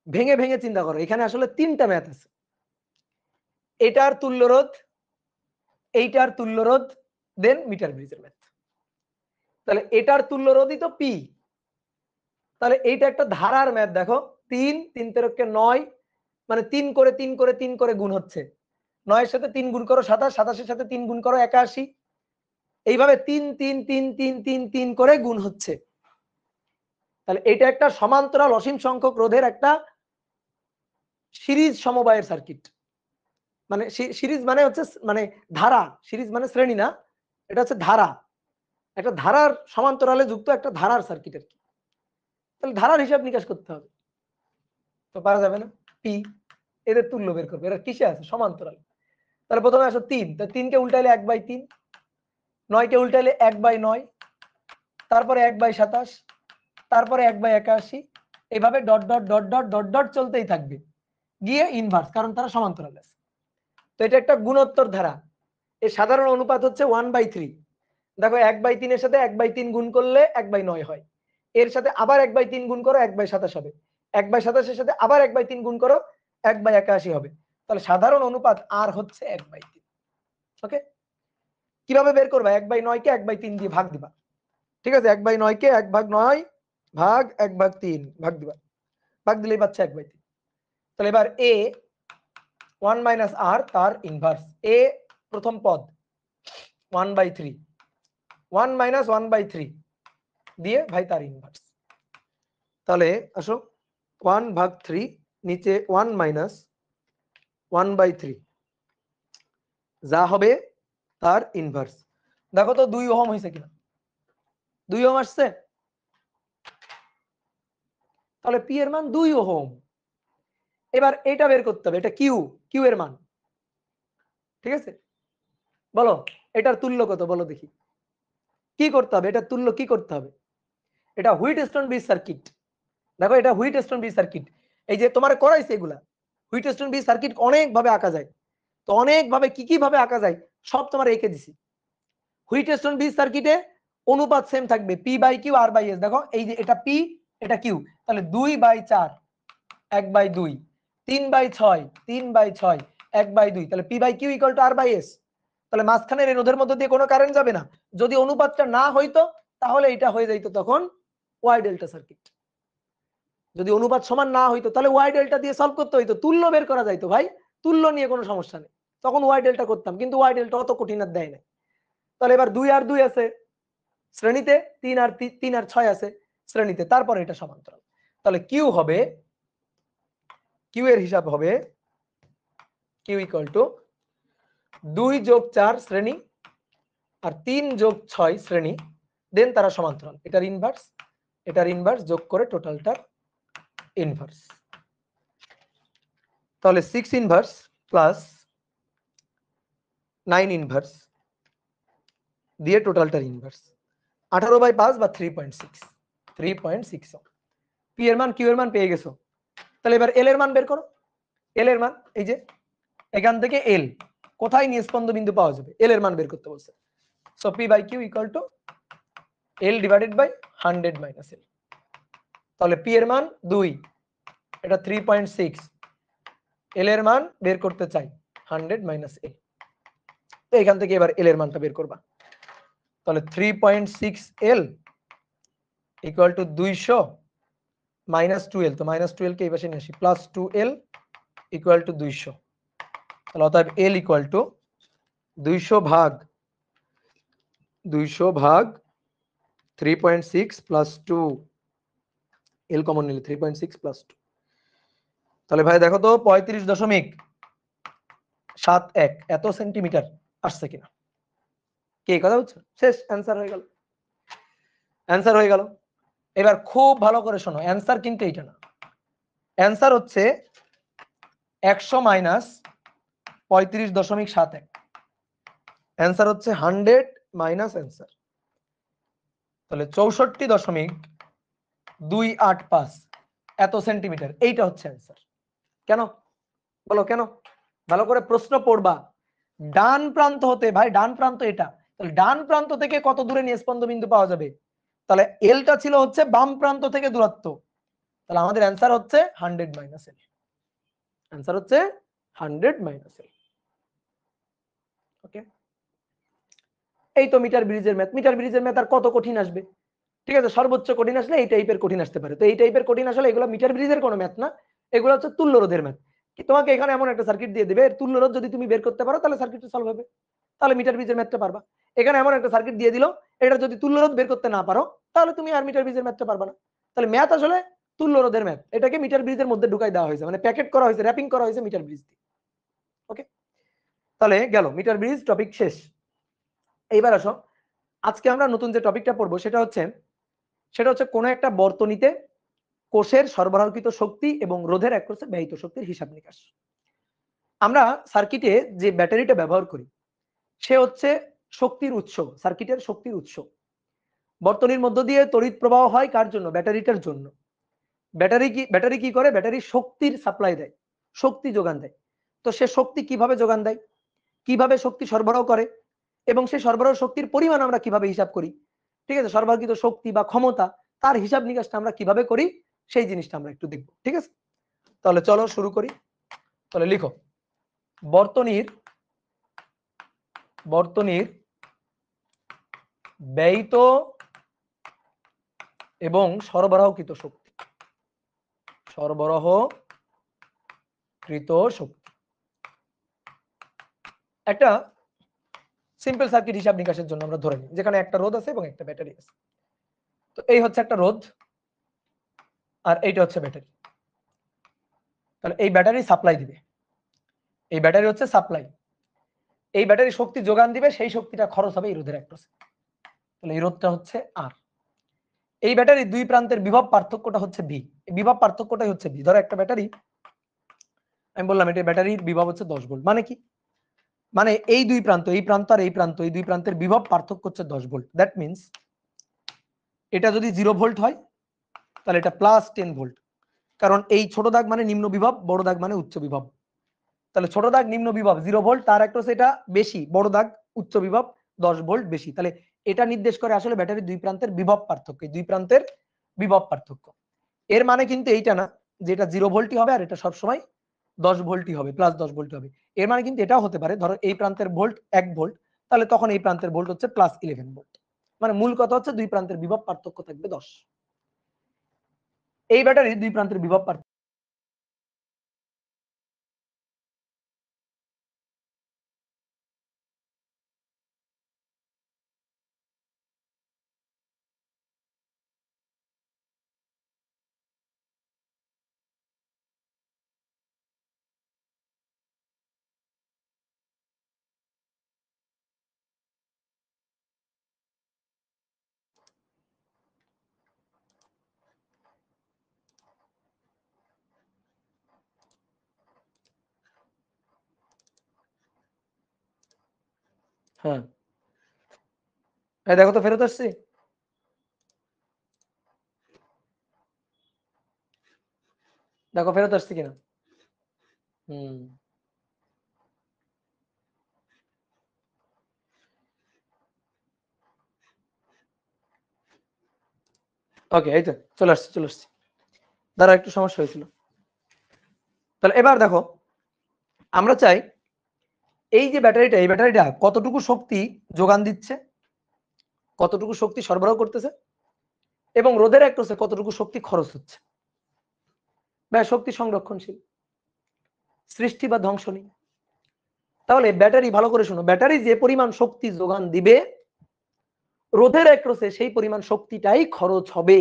ভেঙে ভেঙে চিন্তা করো, এখানে আসলে 3টা ম্যাথ আছে। এটার তুল্য রোধ, এইটার তুল্য রোধ, দেন মিটার ব্রিজের ম্যাথ। তাহলে এটার তুল্য রোধই তো পি। তাহলে এইটা একটা ধারার ম্যাথ। দেখো 3 3 তেরোকে 9, মানে 3 করে 3 করে 3 করে গুণ হচ্ছে। 9 এর সাথে 3 গুণ করো 27, 27 এর সাথে 3 গুণ করো 81। এইভাবে 3 3 3 3 3 3 করে গুণ হচ্ছে। তাহলে এটা একটা সমান্তরাল অসীম সংখ্যক রোধের একটা সিরিজ সমবায়ের সার্কিট। মানে সিরিজ মানে হচ্ছে মানে ধারা, সিরিজ মানে শ্রেণী না, এটা হচ্ছে ধারা। একটা ধারার সমান্তরালে যুক্ত একটা ধারার সার্কিট আর কি। তাহলে ধারার হিসাব নিকাশ করতে হবে, তো পারা যাবে না। পি এদের তুল্য বের করবে, এরা কিসে আছে? সমান্তরাল। তাহলে প্রথমে আসো 3, তো 3 কে উল্টাইলে 1/3, 9 কে উল্টাইলে 1/9, তারপরে 1/27, তারপরে 1/81, এইভাবে dot dot dot dot dot dot চলতেই থাকবে, গিয়ে ইনভার্স, কারণ তারা সমান্তরাল আছে। তো এটা একটা গুণোত্তর ধারা। এর সাধারণ অনুপাত হচ্ছে 1/3। দেখো 1/3 এর সাথে 1/3 গুণ করলে 1/9 হয়। এর সাথে আবার 1/3 গুণ করো 1/27 হবে। 1/27 এর সাথে আবার 1/3 গুণ করো 1/81 হবে। তাহলে সাধারণ অনুপাত আর হচ্ছে 1/3। ওকে, কিভাবে বের করবা? 1/9 কে 1/3 দিয়ে ভাগ দিবা। ঠিক আছে, 1/9 কে 1/9 ভাগ 1/3 ভাগ দিবা, ভাগ দিলেই পাচ্ছে 1/3। তাহলে এবার a 1 মাইনাস r তার ইনভার্স। a প্রথম পদ 1/3, 1 মাইনাস 1/3 দিয়ে ভাই তার ইনভার্স। তাহলে আসো 1/3 নিচে 1 মাইনাস 1/3 যা হবে তার ইনভার্স। দেখো তো 2 ওহম হয়েছে কিনা? 2 ওহম আসছে। তাহলে পি এর মান 2 ওহম। এবার এটা বের করতে হবে, এটা কিউ এর মান। ঠিক আছে, বলো এটার তুল্য কত? বলো দেখি কি করতে হবে, এটার তুল্য কি করতে হবে? এটা হুইটস্টোন ব্রিজ সার্কিট। দেখো এটা হুইটস্টোন ব্রিজ সার্কিট। এই যে তোমার করাইছে এগুলা, হুইটস্টোন ব্রিজ সার্কিট অনেক ভাবে আঁকা যায়। তো অনেক ভাবে কি ভাবে আঁকা যায় সব তোমার এঁকে দিছি। হুইটস্টোন ব্রিজ সার্কিটে অনুপাত সেম থাকবে, P by Q R by S. দেখো এই যে এটা পি, এটা কিউ, তাহলে 2/4 1/2, 3/6 3/6 1/2, তাহলে P by Q equal to R by S. তাহলে মাঝখানের এই রোধের মধ্যে দিয়ে কোনো কারেন্ট যাবে না। যদি অনুপাতটা না হইতো তাহলে এটা হয়ে যাইতো তখন ওয়াই ডেল্টা সার্কিট। যদি অনুপাত সমান না হইতো তাহলে ওয়াই ডেল্টা দিয়ে সলভ করতে হইতো, তুল্য বের করা যাইতো ভাই, তুল্য নিয়ে কোনো সমস্যা নেই, তখন ওয়াই ডেল্টা করতাম, কিন্তু ওয়াই ডেল্টা অত কঠিন আর দেয় না। তাহলে এবার 2 আর 2 আছে শ্রেণীতে, 3 আর 6 আছে শ্রেণীতে, তারপরে এটা সমান্তরাল। তাহলে কিউ হবে, কিউ এর হিসাব হবে কিউ ইকুয়াল টু 2 যোগ 4 শ্রেণী আর 3 যোগ 6 শ্রেণী, দেন তারা সমান্তরাল। এটার ইনভার্স যোগ করে টোটালটার ইনভার্স। তাহলে 6 ইনভার্স প্লাস 9 ইনভার্স দিয়ে টোটালটার ইনভার্স 18/5 বা 3.6। পি এর মান কিউ এর মান পেয়ে গেছো। তাহলে এবার এল এর মান বের করো। এল এর মান এই যে এখান থেকে এল কোথায় নিস্পন্দ বিন্দু পাওয়া যাবে, এল এর মান বের করতে বলছে। সো P by Q equal to L divided by 100 minus L. তাহলে পি এর মান 2, এটা 3.6, এল এর মান বের করতে চাই 100 মাইনাস এল। তো এখান থেকে এবার এল এর মানটা বের করবা। তাহলে 3.6 L equal to 200 minus 2L, তো মাইনাস 2L কে এই পাশে নিয়ে আসি, প্লাস 2L ইকুয়াল টু 200। তাহলে অতএব L ইকুয়াল টু 200 ভাগ 200 ভাগ 3.6 প্লাস 2, এল কমন নিলে 3.6 প্লাস 2, তাহলে ভাই দেখো তো 35.71 এত সেন্টিমিটার আসছে কিনা। কে কথা হচ্ছে? শেষ, অ্যান্সার হয়ে গেল, অ্যান্সার হয়ে গেল। এবার খুব ভালো করে শোনো, অ্যান্সার কিন্তু এইটা না, অ্যান্সার হচ্ছে 100 মাইনাস 35.71, অ্যান্সার হচ্ছে 100 মাইনাস অ্যান্সার, তাহলে 64.285 এত সেন্টিমিটার, এইটা হচ্ছে অ্যান্সার। কেন বলো কেন? ভালো করে প্রশ্ন পড়বা। ডান প্রান্ত হতে, ভাই ডান প্রান্ত এটা, তাহলে ডান প্রান্ত থেকে কত দূরে নিয়ে স্পন্দ বিন্দু পাওয়া যাবে? তাহলে এলটা ছিল হচ্ছে বাম প্রান্ত থেকে দূরত্ব, তাহলে আমাদের অ্যান্সার হচ্ছে 100 মাইনাস এল, অ্যান্সার হচ্ছে 100 মাইনাস এল। ওকে, এই তো মিটার ব্রিজের ম্যাথ। মিটার ব্রিজের ম্যাথ আর কত কঠিন আসবে? ঠিক আছে, সর্বোচ্চ কঠিন আসলে এই টাইপের কঠিন আসতে পারে। তো এই টাইপের কঠিন আসলে এগুলো মিটার ব্রিজের কোনো ম্যাথ না, এগুলো হচ্ছে তুল্য রোধের ম্যাথ। তোমাকে এখানে এমন একটা সার্কিট দিয়ে দিবে, তুল্য রোধ যদি তুমি বের করতে পারো তাহলে সার্কিটটা সলভ হবে, তাহলে মিটার ব্রিজের ম্যাথটা পারবা। এখানে এমন একটা সার্কিট দিয়ে দিল, এটা যদি তুল্য রোধ বের করতে না পারো তাহলে তুমি আর মিটার ব্রিজের ম্যাথটা পারবা না। তাহলে ম্যাথ আসলে তুল্য রোধের ম্যাথ, এটাকে মিটার ব্রিজের মধ্যে ঢুকাই দেওয়া হয়েছে, মানে প্যাকেট করা হয়েছে, র‍্যাপিং করা হয়েছে মিটার ব্রিজ দিয়ে। ওকে, তাহলে গেল মিটার ব্রিজ টপিক শেষ। এইবার আসো, আজকে আমরা নতুন যে টপিকটা পড়বো সেটা হচ্ছে কোনো একটা বর্তনীতে কোষের সরবরাহকৃত শক্তি এবং রোধের এককোষে ব্যয়িত শক্তির হিসাব নিকাশ। আমরা সার্কিটে যে ব্যাটারিটা ব্যবহার করি সে হচ্ছে শক্তির উৎস, সার্কিটের শক্তির উৎস। বর্তনীর মধ্য দিয়ে তড়িৎ প্রবাহ হয় কার জন্য? ব্যাটারিটার জন্য। ব্যাটারি কি করে? ব্যাটারি শক্তির সাপ্লাই দেয়, শক্তি যোগান দেয়। তো সে শক্তি কিভাবে যোগান দেয়, কিভাবে শক্তি সরবরাহ করে, এবং সেই সরবরাহ শক্তির পরিমাণ আমরা কিভাবে হিসাব করি, ঠিক আছে, সরবরাহকৃত শক্তি বা ক্ষমতা তার হিসাব নিকাশটা আমরা কিভাবে করি সেই জিনিসটা আমরা একটু দেখব। ঠিক আছে, তাহলে চলো শুরু করি। তাহলে লিখো, বর্তনীর ব্যয়িত এবং সরবরাহকৃত শক্তি, একটা সিম্পল সার্কিট হিসাব নিকাশের জন্য আমরা ধরে নিই যেখানে একটা রোধ আছে এবং একটা ব্যাটারি আছে। তো এই হচ্ছে একটা রোধ আর এইটা হচ্ছে ব্যাটারি। তাহলে এই ব্যাটারি সাপ্লাই দিবে, এই ব্যাটারি হচ্ছে সাপ্লাই, এই ব্যাটারি শক্তি যোগান দিবে, সেই শক্তিটা খরচ হবে এই রোধের একটসে। তাহলে এই রোধটা হচ্ছে আর। এই ব্যাটারির দুই প্রান্তের বিভব পার্থক্যটা হচ্ছে ভি, এই বিভব পার্থক্যটাই হচ্ছে ভি। ধরো একটা ব্যাটারি, আমি বললাম এটা ব্যাটারির বিভব হচ্ছে 10 ভোল্ট, মানে কি? মানে এই দুই প্রান্ত, এই প্রান্ত আর এই প্রান্ত, এই দুই প্রান্তের বিভব পার্থক্য হচ্ছে 10 ভোল্ট। দ্যাট মিন্স এটা যদি 0 ভোল্ট হয় তাহলে এটা প্লাস 10 ভোল্ট, কারণ এই ছোট দাগ মানে নিম্ন বিভব, বড় দাগ মানে উচ্চ বিভব। তাহলে ছোট দাগ নিম্ন বিভব 0 ভোল্ট, তার একটা সেটা বেশি, বড় দাগ উচ্চ বিভব 10 ভোল্ট বেশি। তাহলে এটা নির্দেশ করে আসলে ব্যাটারির দুই প্রান্তের বিভব পার্থক্য, দুই প্রান্তের বিভব পার্থক্য। এর মানে কিন্তু এইটা না যে এটা 0 ভোল্টই হবে আর এটা সবসময় 10 ভোল্টই হবে, প্লাস 10 ভোল্ট হবে। এর মানে কিন্তু এটাও হতে পারে, ধরো এই প্রান্তের ভোল্ট 1 ভোল্ট, তাহলে তখন এই প্রান্তের ভোল্ট হচ্ছে প্লাস 11 ভোল্ট। মানে মূল কথা হচ্ছে দুই প্রান্তের বিভব পার্থক্য থাকবে 10। এই ব্যাটারির দুই প্রান্তের বিভব পার্থক্য হ্যাঁ, দেখো তো ফেরত আসছে, দেখো ফেরত আসছে কিনা। হুম, ওকে, এই তো চলে আসছে। দাঁড়া, একটু সমস্যা হয়েছিল। তাহলে এবার দেখো, আমরা চাই এই যে ব্যাটারিটা, এই ব্যাটারিটা কতটুকু শক্তি যোগান দিচ্ছে, কতটুকু শক্তি সরবরাহ করতেছে, এবং রোধের একটসে কতটুকু শক্তি খরচ হচ্ছে। শক্তি সংরক্ষণশীল, সৃষ্টি বা ধ্বংস নেই। তাহলে ব্যাটারি, ভালো করে শোনো, ব্যাটারি যে পরিমাণ শক্তি যোগান দিবে রোধের অ্যাক্রসে সেই পরিমাণ শক্তিটাই খরচ হবে।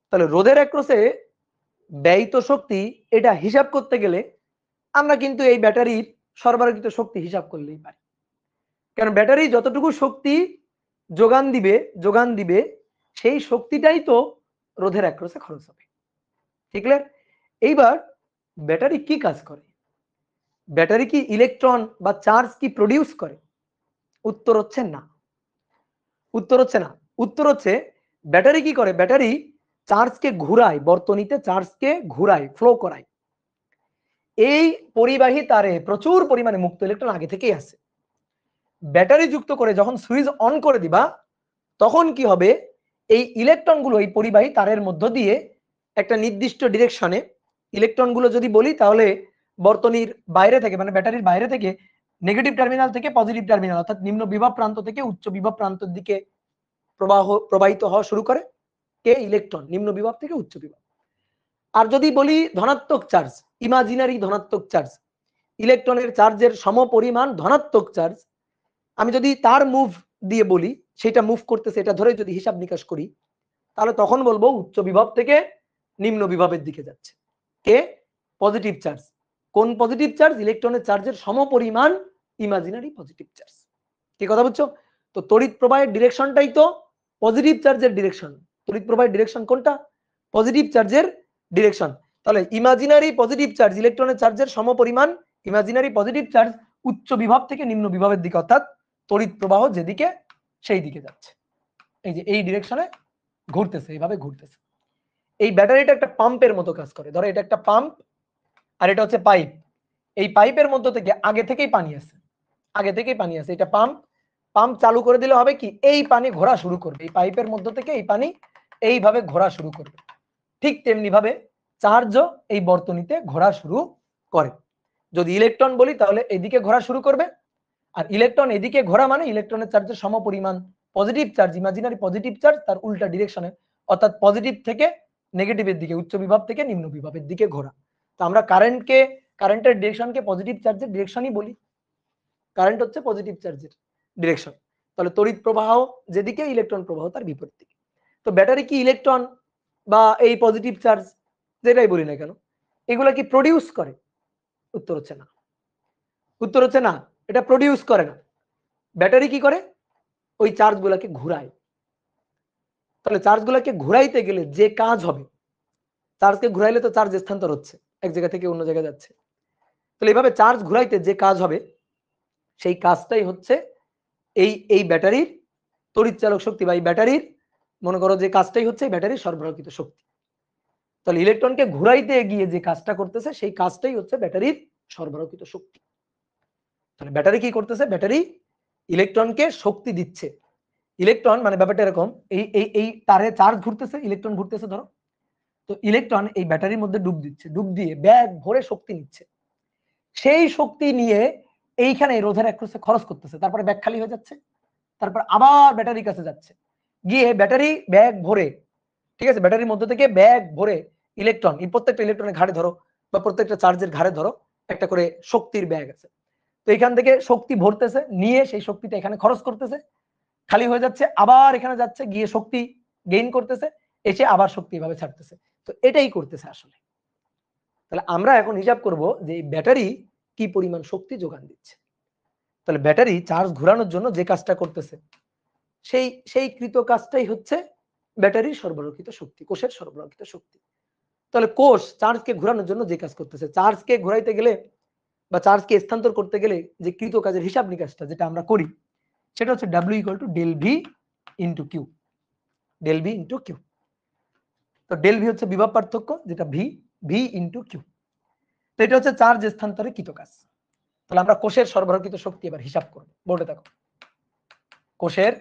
তাহলে রোধের অ্যাক্রসে ব্যয়িত শক্তি এটা হিসাব করতে গেলে আমরা কিন্তু এই ব্যাটারির সরবরাহিত শক্তি হিসাব করলেই পারি, কারণ ব্যাটারি যতটুকু শক্তি যোগান দিবে সেই শক্তিটাই তো রোধের অ্যাক্রসে খরচ হবে। ঠিক ক্লিয়ার? এইবার ব্যাটারি কি কাজ করে? ব্যাটারি কি ইলেকট্রন বা চার্জ কি প্রডিউস করে? উত্তর হচ্ছে না। উত্তর হচ্ছে ব্যাটারি কি করে? ব্যাটারি চার্জকে ঘুরায়, বর্তনীতে চার্জকে ঘুরায়, ফ্লো করায়। এই পরিবাহী তারে প্রচুর পরিমাণে মুক্ত ইলেকট্রন আগে থেকেই আছে। ব্যাটারি যুক্ত করে যখন সুইচ অন করে দিবা, তখন কি হবে? এই ইলেকট্রনগুলো এই পরিবাহী তারের মধ্য দিয়ে একটা নির্দিষ্ট ডিরেকশনে, ইলেকট্রনগুলো যদি বলি তাহলে বর্তনীর বাইরে থেকে, মানে ব্যাটারির বাইরে থেকে নেগেটিভ টার্মিনাল থেকে পজিটিভ টার্মিনাল অর্থাৎ নিম্ন বিভব প্রান্ত থেকে উচ্চ বিভব প্রান্তের দিকে প্রবাহিত হওয়া শুরু করে কে? ইলেকট্রন, নিম্ন বিভব থেকে উচ্চ বিভব। আর যদি বলি ধনাত্মক চার্জ, ইমাজিনারি ধনাত্মক চার্জ, ইলেকট্রনের চার্জের সমপরিমাণ ধনাত্মক চার্জ, আমি যদি তার মুভ দিয়ে বলি, সেটা মুভ করতেছে এটা ধরে যদি হিসাব নিকাশ করি, তাহলে তখন বলবো উচ্চ বিভব থেকে নিম্ন বিভবের দিকে যাচ্ছে কে? Positive charge. কোন পজিটিভ চার্জ? ইলেকট্রনের চার্জের সমপরিমাণ ইমাজিনারি পজিটিভ চার্জ। কি কথা বুঝছো? তো তড়িৎ প্রবাহের ডিরেকশনটাই তো পজিটিভ চার্জের ডিরেকশন। তড়িৎ প্রবাহের ডিরেকশন কোনটা? পজিটিভ চার্জের ডিরেকশন। তাহলে ইমাজিনারি পজিটিভ চার্জ, ইলেকট্রনের চার্জের সমপরিমাণ ইমাজিনারি পজিটিভ চার্জ উচ্চ বিভব থেকে নিম্ন বিভবের দিকে, অর্থাৎ তড়িৎ প্রবাহ যেদিকে সেই দিকে যাচ্ছে। এই যে এই ডিরেকশনে ঘুরতেছে, এইভাবে ঘুরতেছে। এই ব্যাটারিটা একটা পাম্পের মতো কাজ করে। ধরো এটা একটা পাম্প আর এটা হচ্ছে পাইপ। এই পাইপের মধ্য থেকে আগে থেকেই পানি আছে, এটা পাম্প চালু করে দিলে হবে কি? এই পানি ঘোরা শুরু করবে, এই পাইপের মধ্য থেকে এই পানি এইভাবে ঘোরা শুরু করবে। ঠিক তেমনি ভাবে চার্জও এই বর্তনীতে ঘোরা শুরু করে। যদি ইলেকট্রন বলি তাহলে এদিকে ঘোরা শুরু করবে, আর ইলেকট্রন এদিকে ঘোরা মানে ইলেকট্রনের চার্জের সমপরিমাণ positive charge, imaginary positive charge তার উল্টা ডিরেকশনে, অর্থাৎ পজিটিভ থেকে নেগেটিভের দিকে, উচ্চ বিভব থেকে নিম্ন বিভবের দিকে ঘোরা। তো আমরা কারেন্টের ডিরেকশনকে পজিটিভ চার্জের ডিরেকশনই বলি। কারেন্ট হচ্ছে পজিটিভ চার্জের ডিরেকশন। তাহলে তড়িৎ প্রবাহ যেদিকে, ইলেকট্রন প্রবাহ তার বিপরীত দিকে। তো ব্যাটারি কি ইলেকট্রন বা এই পজিটিভ চার্জ যেটাই বলি না কেন, এগুলা কি প্রডিউস করে? উত্তর হচ্ছে না। এটা প্রডিউস করে না। ব্যাটারি কি করে? ওই চার্জ গুলাকে ঘুরায়। তাহলে চার্জ গুলাকে ঘুরাইতে গেলে যে কাজ হবে, চার্জকে ঘুরাইলে তো চার্জ স্থানান্তর হচ্ছে, এক জায়গা থেকে অন্য জায়গায় যাচ্ছে। তাহলে এইভাবে চার্জ ঘুরাইতে যে কাজ হবে, সেই কাজটাই হচ্ছে এই ব্যাটারির তড়িৎচালক শক্তি, বা এই ব্যাটারির মনে করো যে কাজটাই হচ্ছে ব্যাটারির সরবরাহকৃত শক্তি। তাহলে ইলেকট্রনকে ঘুরাইতে গিয়ে যে কাজটা করতেছে, সেই কাজটাই হচ্ছে ব্যাটারির সরবরাহকৃত শক্তি। তাহলে ব্যাটারি কি করতেছে? ব্যাটারি ইলেকট্রনকে শক্তি দিচ্ছে। ইলেকট্রন মানে ব্যাপারটা এরকম, এই তারে চার্জ ঘুরতেছে, ইলেকট্রন ঘুরতেছে ধরো, তো ইলেকট্রন এই ব্যাটারির মধ্যে ডুব দিচ্ছে, ডুব দিয়ে ব্যাগ ভরে শক্তি নিচ্ছে। সেই শক্তি নিয়ে এইখানে রোধের অ্যাক্রসে খরচ করতেছে, তারপরে ব্যাগ খালি হয়ে যাচ্ছে, তারপর আবার ব্যাটারির কাছে যাচ্ছে, গিয়ে ব্যাটারি ব্যাগ ভরে, ঠিক আছে, ব্যাটারির মধ্যে থেকে ব্যাগ ভরে ইলেকট্রন, এই প্রত্যেকটা ইলেকট্রনের ঘাড়ে ধরো বা প্রত্যেকটা চার্জের ঘাড়ে ধরো একটা করে শক্তির ব্যাগ আছে। তো এখান থেকে শক্তি ভরতেছে, নিয়ে সেই শক্তিটা এখানে খরচ করতেছে, খালি হয়ে যাচ্ছে, আবার এখানে যাচ্ছে, গিয়ে শক্তি গেইন করতেছে, এসে আবার শক্তি এভাবে ছাড়তেছে। তো এটাই করতেছে আসলে। তাহলে আমরা এখন হিসাব করব যে ব্যাটারি কি পরিমাণ শক্তি যোগান দিচ্ছে। তাহলে ব্যাটারি চার্জ ঘোরানোর জন্য যে কাজটা করতেছে, সেই কৃত কাজটাই হচ্ছে ব্যাটারির সরবরাহকৃত শক্তি, কোষের সরবরাহকৃত শক্তি। তাহলে কোষ চার্জকে ঘোরানোর জন্য যে কাজ করতেছে, চার্জকে ঘোরাইতে গেলে বা চার্জকে স্থানান্তর করতে গেলে যে কৃত কাজের হিসাব নিকাশটা যেটা আমরা করি, সেটা হচ্ছে W = del V into Q। del V into Q। তো del V হচ্ছে বিভব পার্থক্য, যেটা V into Q। তো এটা হচ্ছে চার্জ স্থানান্তরের কৃত কাজ। তাহলে আমরা কোষের সরবরাহকৃত শক্তি এবার হিসাব করব। বোর্ডে দেখো, কোষের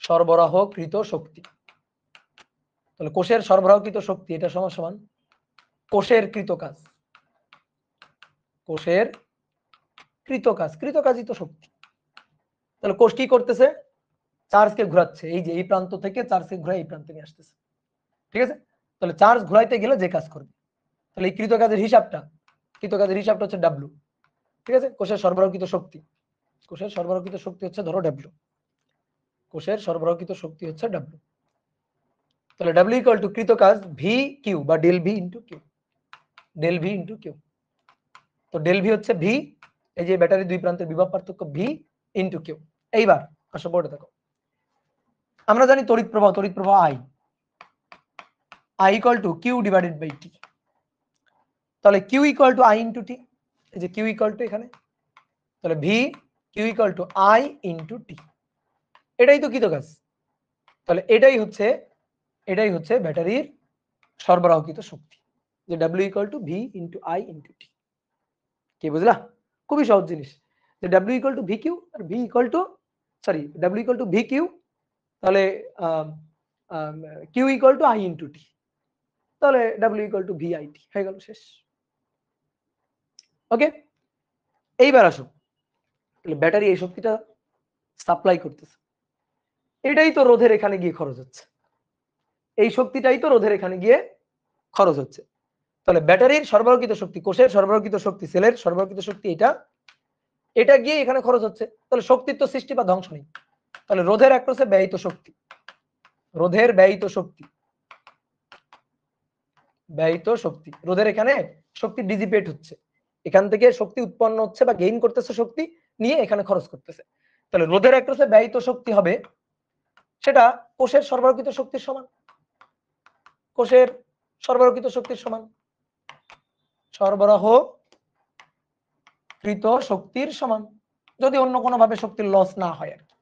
সরবরাহকৃত শক্তি। তাহলে কোষের সরবরাহকৃত শক্তি এটা সমান সমান কোষের কৃত কাজ। কোষের কৃত কাজই তো শক্তি। তাহলে কোষ কি করতেছে? চার্জকে ঘোরাচ্ছে, এই যে এই প্রান্ত থেকে চার্জকে ঘুরে এই প্রান্তে নিয়ে আসতেছে, ঠিক আছে। তাহলে চার্জ ঘুরাইতে গেলে যে কাজ করবে, তাহলে এই কৃত কাজের হিসাবটা হচ্ছে W, ঠিক আছে, কোষের সরবরাহকৃত শক্তি। কোষের সরবরাহকৃত শক্তি হচ্ছে ধরো ডব্লিউ, কোষের সরবরাহকৃত শক্তি হচ্ছে ডব্লিউ। তাহলে ডব্লিউ ইকুয়াল টু কৃত কাজ ভি কিউ বা del V into Q, del V into Q. তো ডেল ভি হচ্ছে ভি, এই যে ব্যাটারি দুই প্রান্তের বিভব পার্থক্য ভি ইন্টু কিউ। এইবার আসো বোর্ডে দেখো, আমরা জানি তড়িৎ প্রবাহ I, I equal to Q divided by T. তাহলে Q equal to I into T, এই যে কিউ ইকুয়াল টু এখানে, তাহলে V Q equal to I into T, এটাই তো কৃত কাজ। তাহলে এটাই হচ্ছে ব্যাটারির সরবরাহকৃত শক্তি, যে W equal to V into I into T. কি বুঝলা? খুবই সহজ জিনিস, যে W equal to V Q আর V equal to W equal to V Q, তাহলে Q equal to I into T, তাহলে W equal to V I T হয়ে গেল, শেষ। ওকে, এইবার আসো, তাহলে ব্যাটারি এই শক্তিটা সাপ্লাই করতেছে, এটাই তো রোধের এখানে গিয়ে খরচ হচ্ছে, এই শক্তিটাই তো রোধের এখানে গিয়ে খরচ হচ্ছে। তাহলে ব্যাটারির সরবরাহকৃত শক্তি, কোষের সরবরাহকৃত শক্তি, সেলের সরবরাহকৃত শক্তি, এটা গিয়ে এখানে খরচ হচ্ছে, তাহলে শক্তির তো সৃষ্টি বা ধ্বংস নেই। তাহলে রোধের অ্যাক্রসে ব্যয়িত শক্তি, রোধের ব্যয়িত শক্তি, রোধের এখানে শক্তি ডিজিপেট হচ্ছে, এখান থেকে শক্তি উৎপন্ন হচ্ছে বা গেইন করতেছে, শক্তি নিয়ে এখানে খরচ করতেছে। তাহলে রোধের অ্যাক্রসে ব্যয়িত শক্তি হবে সেটা কোষের সরবরাহকৃত শক্তির সমান, কোষের সরবরাহকৃত শক্তির সমান, সরবরাহকৃত শক্তির সমান, যদি অন্য কোনো ভাবে শক্তির লস না হয় আর কি।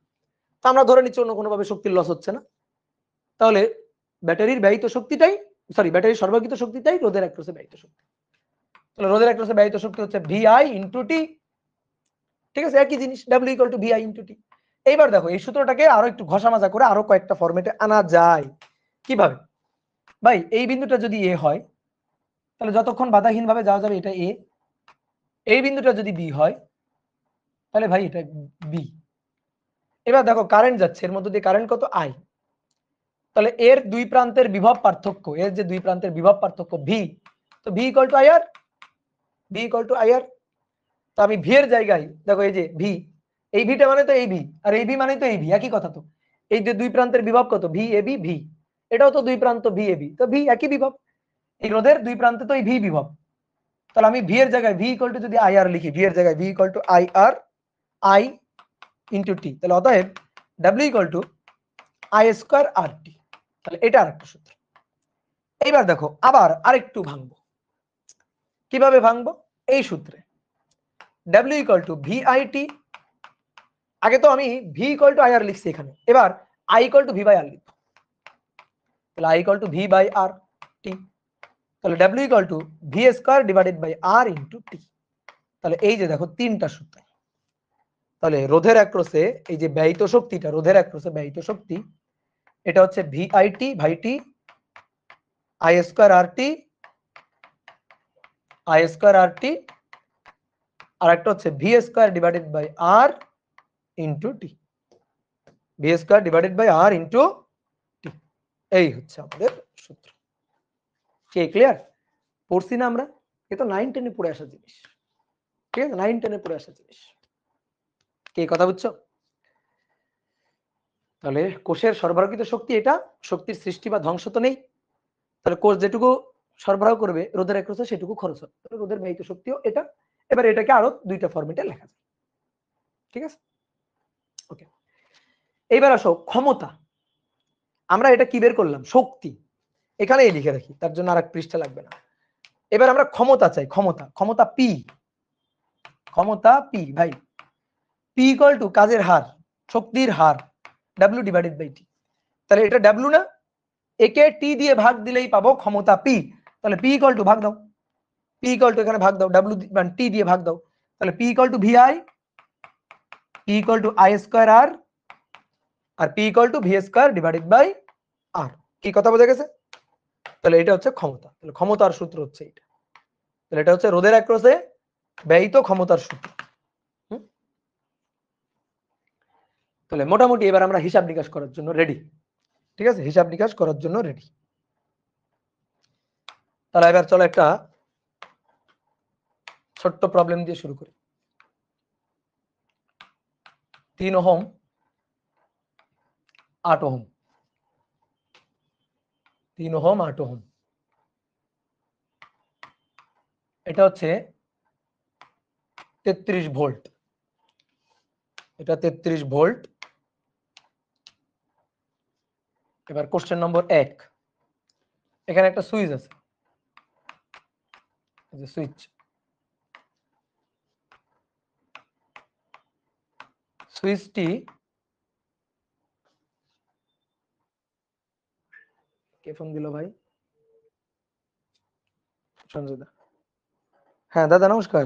তা আমরা ধরে নিচ্ছি অন্য কোনো ভাবে শক্তির লস হচ্ছে না, তাহলে ব্যাটারির ব্যয়িত শক্তিটাই, ব্যাটারির সরবরাহকৃত শক্তিটাই রোধের অ্যাক্রসে ব্যয়িত শক্তি। তাহলে রোধের অ্যাক্রসে ব্যয়িত শক্তি হচ্ছে ভিআই ইন্টু টি, ঠিক আছে, একই জিনিস, W equal to VI into T. এইবার দেখো এই সূত্রটাকে আরো একটু ঘষা মাজা করে আরো কয়েকটা ফরম্যাটে আনা যায়। কিভাবে? ভাই এই বিন্দুটা যদি এ হয়, তাহলে যতক্ষণ বাধাহীন ভাবে যাওয়া যাবে এটা এ, এই বিন্দুটা যদি বি হয় তাহলে ভাই এটা বি। এবার দেখো কারেন্ট যাচ্ছে, এর মধ্যে দিয়ে কারেন্ট কত? আই। তাহলে এর দুই প্রান্তের বিভব পার্থক্য, এর যে দুই প্রান্তের বিভব পার্থক্য ভি, তো V equal to IR, V equal to IR. তো আমি ভি এর জায়গায় দেখো এই যে ভি, এই ভিটা মানে তো এই ভি, আর এই ভি মানে তো এই ভি, একই কথা। তো এই যে দুই প্রান্তের বিভব কত? ভি এ বি ভি, এটাও তো দুই প্রান্ত ভি এ বি, তো ভি একই বিভব, এই রোধের দুই প্রান্তে তো এই ভি বিভব। তাহলে আমি ভি এর জায়গায় ভি ইকুয়াল টু যদি আইআর লিখি, ভি এর জায়গায় V equal to IR I into T, তাহলে অতএব W equal to I square R T. তাহলে এটা আরেকটা সূত্র। এইবার দেখো আবার আরেকটু ভাঙবো, কিভাবে ভাঙবো? এই সূত্রে W equal to V I টি, আগে তো আমি ভি ইকুয়াল টু আইআর লিখছি এখানে, এবার I equal to V by R লিখবো, তাহলে I equal to V by R T, তাহলে W equal to V square divided by R into T. তাহলে এই যে দেখো তিনটা সূত্র। তাহলে রোধের অ্যাক্রসে এই যে ব্যয়িত শক্তিটা, রোধের অ্যাক্রসে ব্যয়িত শক্তি, এটা হচ্ছে ভি আই টি ভাই T, I square R T, I square R T, আর একটা হচ্ছে V square divided by R into T, V square divided by R into T. এই হচ্ছে আমাদের সূত্র। কে ক্লিয়ার? পড়ছি না আমরা? এ তো 9 10 এ পড়ে আসা জিনিস, ঠিক আছে, 9 10 এ পড়ে আসা জিনিস। কে কথা বুঝছো? তাহলে কোষের সরবরাহকৃত শক্তি এটা, শক্তির সৃষ্টি বা ধ্বংস তো নেই, তাহলে কোষ যেটুকু সরবরাহ করবে রোধের অ্যাক্রসে সেটুকু খরচ হবে, তাহলে রোধের ব্যয়িত শক্তিও এটা। এবার এটাকে আরো দুইটা ফরম্যাটে লেখা যায়, ঠিক আছে? ওকে, এইবার আসো ক্ষমতা। আমরা এটা কি বের করলাম? শক্তি, এখানেই লিখে রাখি, তার জন্য আর এক পৃষ্ঠা লাগবে না। এবার আমরা ক্ষমতা চাই, ক্ষমতা পি, ক্ষমতা পি ভাই, পি ইকুয়াল টু কাজের হার, শক্তির হার, ডাব্লিউ ডিভাইডেড বাই টি। তাহলে এটা ডাব্লিউ না, একে টি দিয়ে ভাগ দিলেই পাবো ক্ষমতা পি। তাহলে পি ইকুয়াল টু ভাগ দাও, পি ইকুয়াল টু এখানে ভাগ দাও, ডাব্লিউ মানে টি দিয়ে ভাগ দাও, তাহলে P equal to VI, P equal to I square R, আর P equal to V square divided by R. কি কথা বোঝা গেছে? তাহলে এটা হচ্ছে ক্ষমতা, তাহলে ক্ষমতার সূত্র হচ্ছে এটা। তাহলে এটা হচ্ছে রোধের অ্যাক্রসে ব্যয়িত ক্ষমতার সূত্র। তাহলে মোটামুটি এবার আমরা হিসাব নিকাশ করার জন্য রেডি, ঠিক আছে, হিসাব নিকাশ করার জন্য রেডি। তাহলে এবার চলো একটা ছোট্ট প্রবলেম দিয়ে শুরু করি। 3 ওহম 8 ওহম, 3 ওহম 8 ওহম, এটা হচ্ছে 33 ভোল্ট, এটা 33 ভোল্ট। এবার কোশ্চেন নম্বর 1, এখানে একটা সুইচ আছে, এই যে সুইচ, সুইচটি কে ফোন দিল ভাই? সঞ্জয় দা। হ্যাঁ দাদা নমস্কার।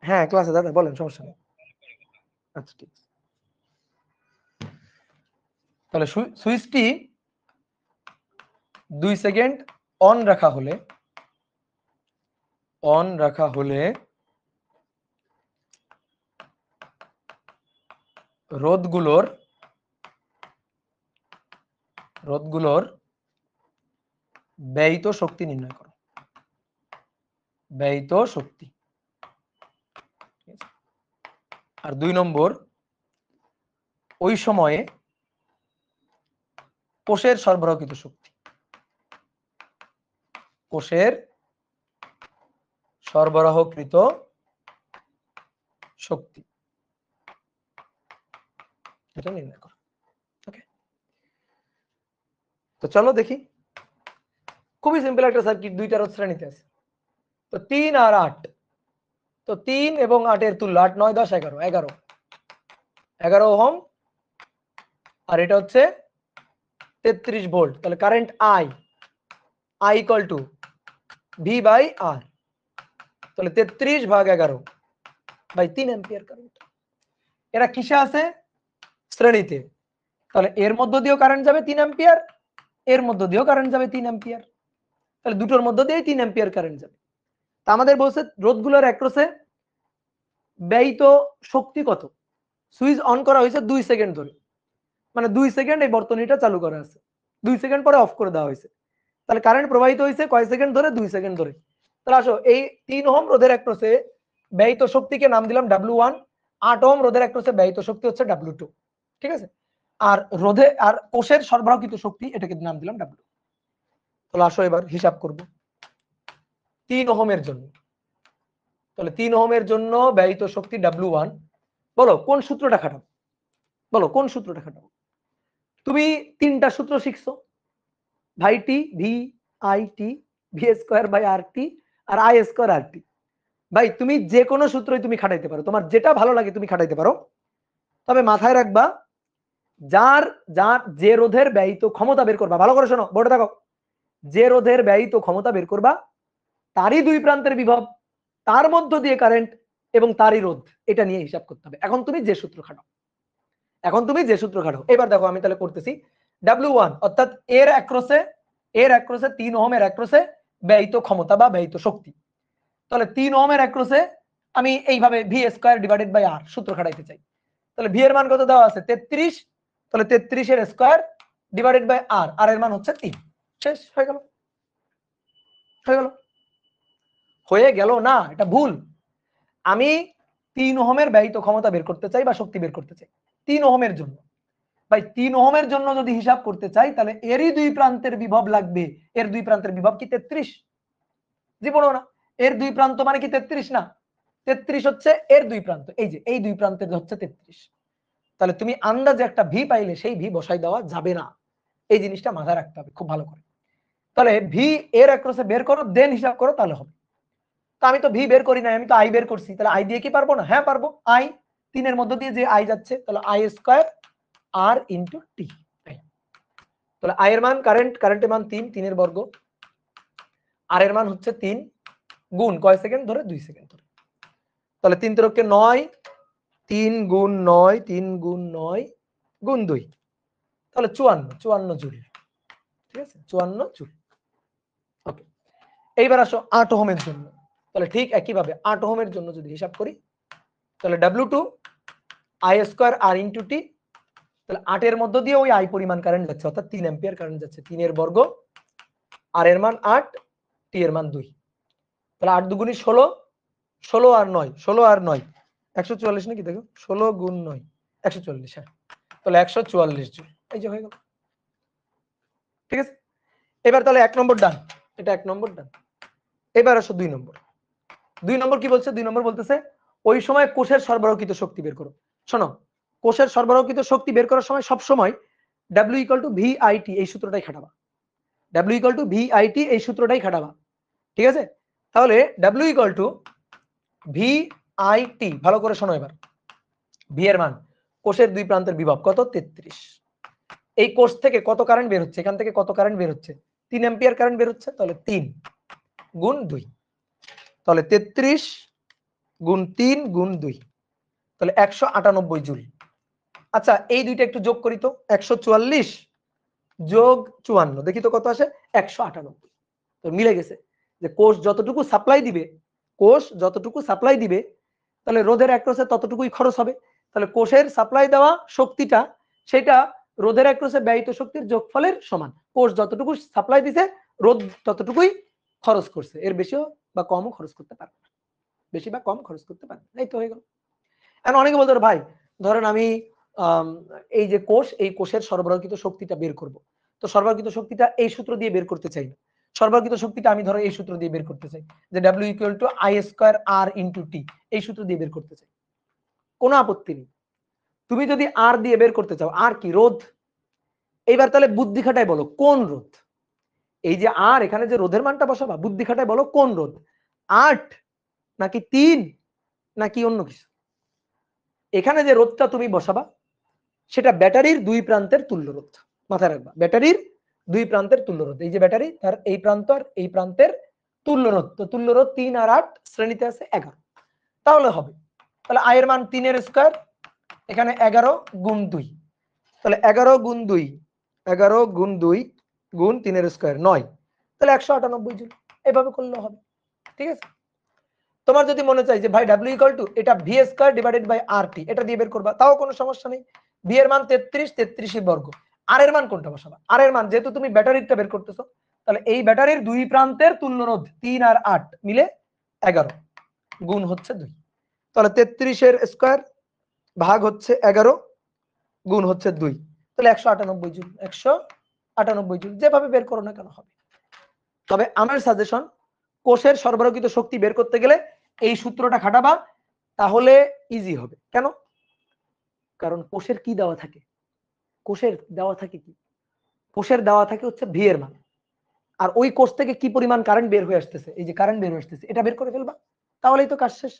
হ্যাঁ ক্লাসে দাদা, বলেন, সমস্যা নেই। আচ্ছা ঠিক আছে। তাহলে সুইচটি 2 সেকেন্ড অন রাখা হলে রোধগুলোর ব্যয়িত শক্তি নির্ণয় করো, ব্যয়িত শক্তি। আর 2 নম্বর, ওই সময়ে কোষের সরবরাহকৃত শক্তি, কোষের সরবরাহকৃত শক্তি, এটা নির্ণয় করো। ওকে, তো চলো দেখি। খুবই সিম্পল একটা সার্কিট, দুইটা রোধ শ্রেণীতে আছে। তো 3 আর 8, তো 3 এবং 8 এর তুল্য, 8 9 10 11, 11 ওহম, আর এটা হচ্ছে 33 ভোল্ট। তাহলে current I equal to V by R, তাহলে 33 ভাগ 11 বাই 3 অ্যাম্পিয়ার কারেন্ট। এরা কিসে আছে? শ্রেণীতে। তাহলে এর মধ্য দিয়েও কারেন্ট যাবে 3 অ্যাম্পিয়ার, এর মধ্য দিয়েও কারেন্ট যাবে 3 অ্যাম্পিয়ার, তাহলে দুটোর মধ্য দিয়েই 3 অ্যাম্পিয়ার কারেন্ট যাবে। তা আমাদের বলছে রোধগুলোর অ্যাক্রসে ব্যয়িত শক্তি কত। সুইচ অন করা হয়েছে 2 সেকেন্ড ধরে, মানে 2 সেকেন্ড এই বর্তনীটা চালু করা আছে, 2 সেকেন্ড পরে অফ করে দেওয়া হয়েছে। তাহলে কারেন্ট প্রবাহিত হয়েছে কয় সেকেন্ড ধরে? 2 সেকেন্ড ধরে। তাহলে আসো, এই 3 ওহম রোধের অ্যাক্রসে ব্যয়িত শক্তিকে নাম দিলাম W1, 8 ওহম রোধের অ্যাক্রসে ব্যয়িত শক্তি হচ্ছে W2, ঠিক আছে। আর রোধে আর কোষের সরবরাহকৃত শক্তি, এটাকে নাম দিলাম W। তাহলে আসো এবার হিসাব করব 3 ওহমের জন্য। তাহলে 3 ওহমের জন্য ব্যয়িত শক্তি W1, বলো কোন সূত্রটা খাটাবো, বলো কোন সূত্রটা খাটাবো। তুমি 3টা সূত্র শিখছো ভাই, T V I T, V square by R T, আর আই স্কয়ার আর টি। ভাই তুমি যে কোনো সূত্রই তুমি খাটাইতে পারো, তোমার যেটা ভালো লাগে তুমি খাটাইতে পারো, তবে মাথায় রাখবা যার যার যে রোধের ব্যয়িত ক্ষমতা বের করবা, ভালো করে শোনো, বোর্ডে দেখো, যে রোধের ব্যয়িত ক্ষমতা বের করবা তারই 2 প্রান্তের বিভব, তার মধ্য দিয়ে কারেন্ট এবং তারই রোধ, এটা নিয়ে হিসাব করতে হবে। এখন তুমি যে সূত্র খাটাও, এবার দেখো আমি তাহলে করতেছি W1, অর্থাৎ এর অ্যাক্রসে 3 ওহমের অ্যাক্রসে ব্যয়িত ক্ষমতা বা ব্যয়িত শক্তি। তাহলে 3 ওহমের অ্যাক্রসে আমি এইভাবে ভি স্কয়ার ডিভাইডেড বাই আর সূত্র খাটাইতে চাই। তাহলে ভি এর মান কত দেওয়া আছে? 33, তাহলে 33 এর স্কয়ার ডিভাইডেড বাই আর, আর এর মান হচ্ছে 3। শেষ হয়ে গেল, হয়ে গেল না, এটা ভুল। আমি 3 ওহমের ব্যয়িত ক্ষমতা বের করতে চাই বা শক্তি বের করতে চাই 3 ওহমের জন্য। ভাই 3 ওহমের জন্য যদি হিসাব করতে চাই তাহলে এরই 2 প্রান্তের বিভব লাগবে। এর 2 প্রান্তের বিভব কি 33? জীবনও না। এর 2 প্রান্ত মানে কি 33 না? 33 হচ্ছে এর 2 প্রান্ত, এই যে এই 2 প্রান্তের হচ্ছে 33। তাহলে তুমি আন্দাজে একটা ভি পাইলে সেই ভি বসাই দেওয়া যাবে না, এই জিনিসটা মাথায় রাখতে হবে খুব ভালো করে। তাহলে ভি এর অ্যাক্রসে বের করো, দেন হিসাব করো, তাহলে হবে। তো আমি তো ভি বের করি নাই, আমি তো আই বের করছি, তাহলে আই দিয়ে কি পারবো না? হ্যাঁ পারবো। আই 3 এর মধ্য দিয়ে যে আই যাচ্ছে, তাহলে I square R into T. তাহলে আই এর মান কারেন্টের মান 3, 3 এর বর্গ, আর এর মান হচ্ছে 3 গুণ কয় সেকেন্ড ধরে? 2 সেকেন্ড ধরে। তাহলে 3 তেরোকে 9, 3 গুণ 9, 3 গুণ 9 গুণ 2, তাহলে 54 জুল, ঠিক আছে, 54 জুল। ওকে, এইবার আসো 8 ওহমের জন্য। তাহলে ঠিক একই ভাবে 8 ওহমের জন্য যদি হিসাব করি, তাহলে W2 I square R into T, তাহলে 8 এর মধ্য দিয়ে ওই আই পরিমাণ কারেন্ট যাচ্ছে, অর্থাৎ 3 অ্যাম্পিয়ার কারেন্ট যাচ্ছে, 3 এর বর্গ, আর এর মান 8, টি এর মান 2, তাহলে 8 দুগুণী 16, 16 আর 9, 16 আর 9 144 নাকি দেখো 16 গুণ 9 144। হ্যাঁ, তাহলে 144 জুল। এই যে হয়ে গেল। ঠিক আছে, এবার তাহলে 1 নম্বর ডান, এটা 1 নম্বর ডান। এবার আসো 2 নম্বর। 2 নম্বর কি বলছে? 2 নম্বর বলতেছে ওই সময় কোষের সরবরাহকৃত শক্তি বের করো। শোনো, কোষের সরবরাহকৃত শক্তি বের করার সময় সব সময় W = VIT এই সূত্রটাই খাটাবা। W = VIT এই সূত্রটাই খাটাবা। ঠিক আছে, তাহলে W = VIT, ভালো করে শোনো এবার। ভি এর মান কোষের দুই প্রান্তের বিভব কত? 33। এই কোষ থেকে কত কারেন্ট বের হচ্ছে? এখান থেকে কত কারেন্ট বের হচ্ছে? 3 অ্যাম্পিয়ার কারেন্ট বের হচ্ছে। তাহলে 3 গুণ 2, তাহলে 33 গুণ 3 গুণ 2, তাহলে 198 জুল। আচ্ছা, এই দুইটা একটু যোগ করি তো। 144 যোগ 54, দেখি তো কত আসে? 198। তো মিলে গেছে যে কোষ যতটুকু সাপ্লাই দিবে, কোষ যতটুকু সাপ্লাই দিবে, তাহলে রোধের অ্যাক্রসে ততটুকুই খরচ হবে। তাহলে কোষের সাপ্লাই দেওয়া শক্তিটা, সেটা রোধের অ্যাক্রসে ব্যয়িত শক্তির যোগফলের সমান। কোষ যতটুকু সাপ্লাই দিছে, রোধ ততটুকুই খরচ করছে, এর বেশিও বা কমও খরচ করতে পারবে না, বেশি বা কম খরচ করতে পারবে না। এই তো হয়ে গেল। এখন অনেকে বলতে পারে, ভাই ধরেন আমি এই যে কোষ, এই কোষের সরবরাহকৃত শক্তিটা বের করব, তো সরবরাহকৃত শক্তিটা এই সূত্র দিয়ে বের করতে চাই না। সরবরাহকৃত শক্তিটা আমি ধরো এই সূত্র দিয়ে বের করতে চাই, যে W = I² R × T, এই সূত্র দিয়ে বের করতে চাই, কোনো আপত্তি নেই। তুমি যদি আর দিয়ে বের করতে চাও, আর কি? রোধ। এইবার তাহলে বুদ্ধি খাটায় বলো কোন রোধ? এই যে আর, এখানে যে রোধের মানটা বসাবা, বুদ্ধি খাটায় বলো কোন রোধ? 8 নাকি 3 নাকি অন্য কিছু? এখানে যে রোধটা তুমি বসাবা, সেটা ব্যাটারির দুই প্রান্তের তুল্য রোধ। মাথায় রাখবা, ব্যাটারির দুই প্রান্তের তুল্য রোধ। এই যে ব্যাটারি, তার এই প্রান্ত আর এই প্রান্তের তুল্য রোধ, তো তুল্য রোধ 3 আর 8, শ্রেণীতে আছে 11। তাহলে হবে, তাহলে আয়ের মান 3 এর স্কয়ার, এখানে 11 গুণ 2, তাহলে 11 গুণ 2, 11 গুণ 2 গুণ 3 এর স্কয়ার 9, তাহলে 198 জুল। এভাবে করলে হবে। ঠিক আছে, তোমার যদি মনে চাই যে ভাই W = এটা V² / RT, এটা দিয়ে বের করবা, তাও কোনো সমস্যা নেই। V এর মান 33, 33 বর্গ। আর এর মান কোনটা বসাবা? আর এর মান, যেহেতু তুমি ব্যাটারিটা বের করতেছো, তাহলে এই ব্যাটারির দুই প্রান্তের তুল্য রোধ 3 আর 8 মিলে 11 গুণ হচ্ছে 2, তাহলে 33 এর স্কয়ার ভাগ হচ্ছে 11 গুণ হচ্ছে 2, তাহলে 198 জুল। 198 জুল, যেভাবে বের করো না কেন হবে। তবে আমার সাজেশন, কোষের সরবরাহকৃত শক্তি বের করতে গেলে এই সূত্রটা খাটাবা, তাহলে ইজি হবে। কেন? কারণ কোষের কি দেওয়া থাকে? কোষের দেওয়া থাকে কি? কোষের দেওয়া থাকে হচ্ছে ভি এর মান, আর ওই কোষ থেকে কি পরিমাণ কারেন্ট বের হয়ে আসতেছে, এই যে কারেন্ট বের হয়ে আসতেছে, এটা বের করে ফেলবা, তাহলেই তো কাজ শেষ।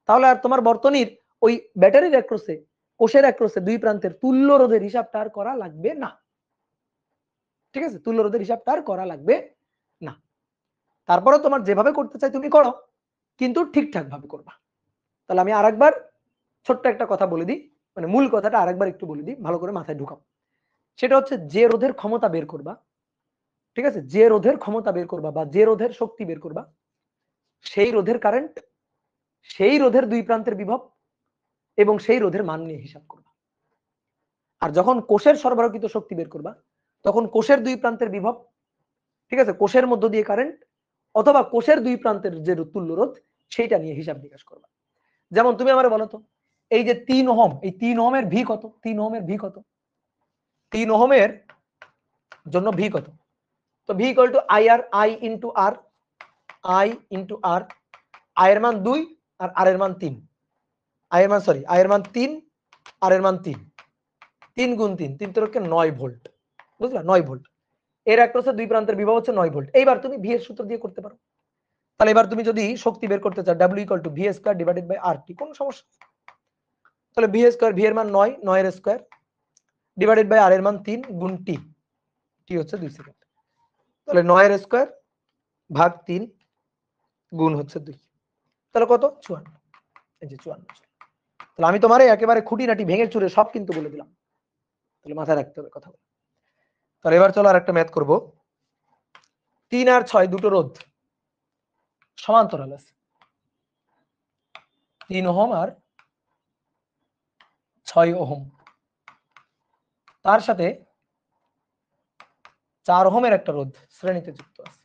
তাহলে আর তোমার বর্তনীর ওই ব্যাটারির অ্যাক্রসে, কোষের অ্যাক্রসে দুই প্রান্তের তুল্য রোধের হিসাবটা আর করা লাগবে না। ঠিক আছে, তুল্য রোধের হিসাবটা আর করা লাগবে না। তারপরে তোমার যেভাবে করতে চাই তুমি করো, কিন্তু ঠিকঠাক ভাবে করবা। তাহলে আমি আরেকবার ছোট্ট একটা কথা বলে দিই, মানে মূল কথাটা আরেকবার একটু বলে দিই, ভালো করে মাথায় ঢুকাও। সেটা হচ্ছে, যে রোধের ক্ষমতা বের করবা, ঠিক আছে, যে রোধের ক্ষমতা বের করবা বা যে রোধের শক্তি বের করবা, সেই রোধের কারেন্ট, সেই রোধের দুই প্রান্তের বিভব এবং সেই রোধের মান নিয়ে হিসাব করবা। আর যখন কোষের সরবরাহকৃত শক্তি বের করবা, তখন কোষের দুই প্রান্তের বিভব, ঠিক আছে, কোষের মধ্য দিয়ে কারেন্ট, অথবা কোষের দুই প্রান্তের যে তুল্য রোধ, সেইটা নিয়ে হিসাব নিকাশ করবা। যেমন তুমি আমারে বলো তো, এই যে 3 ওহম, এই 3 ওহমের ভি কত? 3 ওহমের ভি কত? 3 ওহমের জন্য ভি কত? তো V = IR, I × R, I × R। I এর মান 2 আর R এর মান 3, I এর মান, সরি, I এর মান 3, R এর মান 3, 3 গুণ 3, 3 × 9 ভোল্ট। বুঝলা? 9 ভোল্ট। এর অ্যাক্রসে দুই প্রান্তের বিভব হচ্ছে 9 ভোল্ট। এইবার তুমি ভি এর সূত্র দিয়ে করতে পারো। তাহলে এবার তুমি যদি শক্তি বের করতে চাও, W = V² / RT, কোন সমস্যা? তাহলে V², ভি এর মান 9, 9 এর স্কয়ার ডিভাইডেড বাই আর এর মান 3 গুণ টি, টি হচ্ছে 2 সেকেন্ড, তাহলে 9 এর স্কয়ার ভাগ 3 গুণ হচ্ছে 2, তাহলে কত? 54। এই যে 54। তাহলে আমি তোমারে একেবারে খুঁটিনাটি ভেঙে চুরে সব কিন্তু বলে দিলাম, তাহলে মাথায় রাখতে হবে কথা। তাহলে এবার চলো আর একটা ম্যাথ করব। 3 আর 6 দুটো রোধ সমান্তরাল আছে, 3 ওহম আর 6 ওহম, তার সাথে 4 ওহমের একটা রোধ শ্রেণীতে যুক্ত আছে,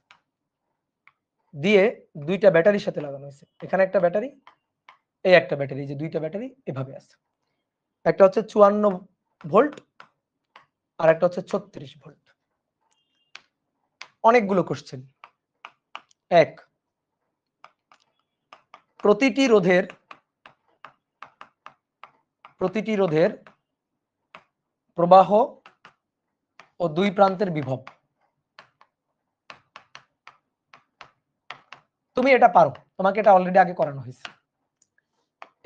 দিয়ে দুইটা ব্যাটারির সাথে লাগানো হয়েছে। এখানে একটা ব্যাটারি, এই একটা ব্যাটারি, যে দুইটা ব্যাটারি এভাবে আছে, একটা হচ্ছে 54 ভোল্ট আর একটা হচ্ছে 36 ভোল্ট। অনেকগুলো কোশ্চেন। এক, প্রতিটি রোধের প্রবাহ ও দুই প্রান্তের বিভব। তুমি এটা পারো, তোমাকে এটা অলরেডি আগে করানো হয়েছে।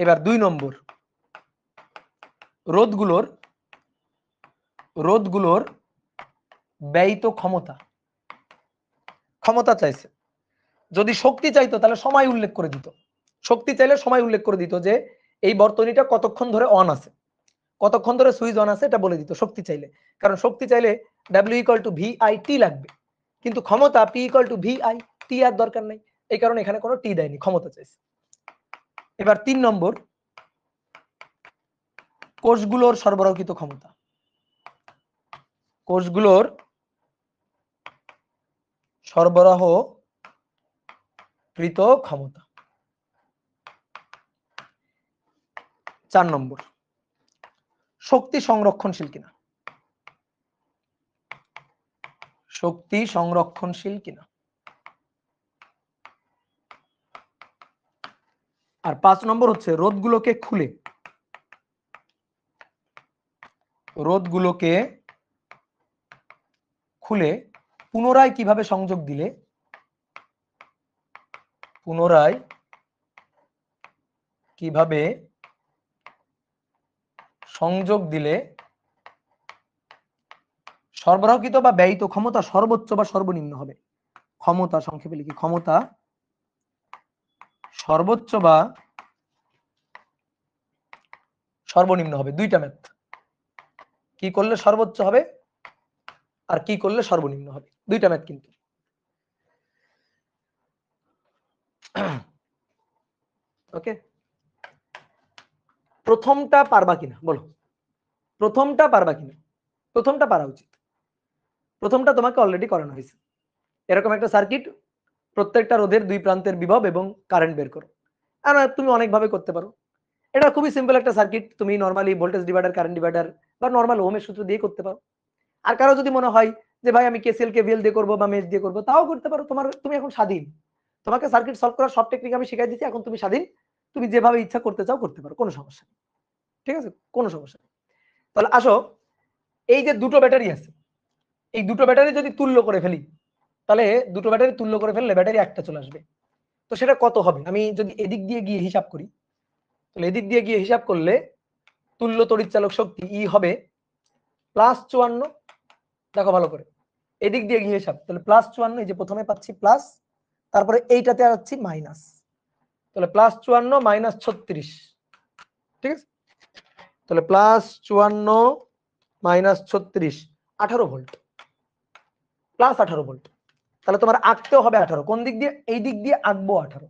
এবার 2 নম্বর, রোধগুলোর ব্যয়িত ক্ষমতা চাইছে। যদি শক্তি চাইতো তাহলে সময় উল্লেখ করে দিত, শক্তি চাইলে সময় উল্লেখ করে দিত যে এই বর্তনীটা কতক্ষণ ধরে অন আছে, কতক্ষণ ধরে সুইচ অন আছে, এটা বলে দিত শক্তি চাইলে। কারণ শক্তি চাইলে W = VIT লাগবে, কিন্তু ক্ষমতা P = VI, টি আর দরকার নাই, এই কারণে এখানে কোনো টি দেয়নি, ক্ষমতা চাইছে। এবার 3 নম্বর, কোষগুলোর সরবরাহকৃত ক্ষমতা। কোষগুলোর সরবরাহকৃত ক্ষমতা। 4 নম্বর, শক্তি সংরক্ষণশীল কিনা, শক্তি সংরক্ষণশীল কিনা। আর 5 নম্বর হচ্ছে রোধগুলোকে খুলে পুনরায় কিভাবে সংযোগ দিলে সরবরাহকৃত বা ব্যয়িত ক্ষমতা সর্বোচ্চ বা সর্বনিম্ন হবে। ক্ষমতা সংক্ষেপে লিখি, ক্ষমতা সর্বোচ্চ বা সর্বনিম্ন হবে। দুইটা ম্যাথ, কি করলে সর্বোচ্চ হবে আর কি করলে সর্বনিম্ন হবে, দুইটা ম্যাথ কিন্তু। ওকে, প্রথমটা পারবা কিনা বলো, প্রথমটা পারবা কিনা? প্রথমটা পারা উচিত, প্রথমটা তোমাকে অলরেডি করানো হয়েছে। এরকম একটা সার্কিট, প্রত্যেকটা রোধের দুই প্রান্তের বিভব এবং কারেন্ট বের করো। আর তুমি অনেকভাবে করতে পারো, এটা খুবই সিম্পল একটা সার্কিট, তুমি normally voltage divider, current divider বা নরমাল ওহমের সূত্র দিয়ে করতে পারো। আর কারো যদি মনে হয় যে ভাই আমি কেসিএল কেভিএল দিয়ে করবো বা মেশ দিয়ে করবো, তাও করতে পারো। তুমি এখন স্বাধীন, তোমাকে সার্কিট সলভ করার সব টেকনিক আমি শিখাই দিচ্ছি, এখন তুমি স্বাধীন, তুমি যেভাবে ইচ্ছা করতে চাও করতে পারো, কোনো সমস্যা নেই। ঠিক আছে, কোনো সমস্যা নেই। তাহলে আসো, এই যে দুটো ব্যাটারি আছে, এই দুটো ব্যাটারি যদি তুল্য করে ফেলি, তাহলে দুটো ব্যাটারি তুল্য করে ফেললে ব্যাটারি একটা চলে আসবে। তো সেটা কত হবে? আমি যদি এদিক দিয়ে গিয়ে হিসাব করি, তাহলে এদিক দিয়ে গিয়ে হিসাব করলে তুল্য তড়িৎচালক শক্তি ই হবে +54। দেখো ভালো করে, এদিক দিয়ে গিয়ে হিসাব, তাহলে +54, এই যে প্রথমে পাচ্ছি প্লাস, তারপরে এইটাতে আসছি মাইনাস, তাহলে +54 - 36। ঠিক আছে, তাহলে +54 - 36, 18 ভোল্ট, +18 ভোল্ট। তাহলে তোমার আঁকতেও হবে 18, কোন দিক দিয়ে? এই দিক দিয়ে আঁকবো 18।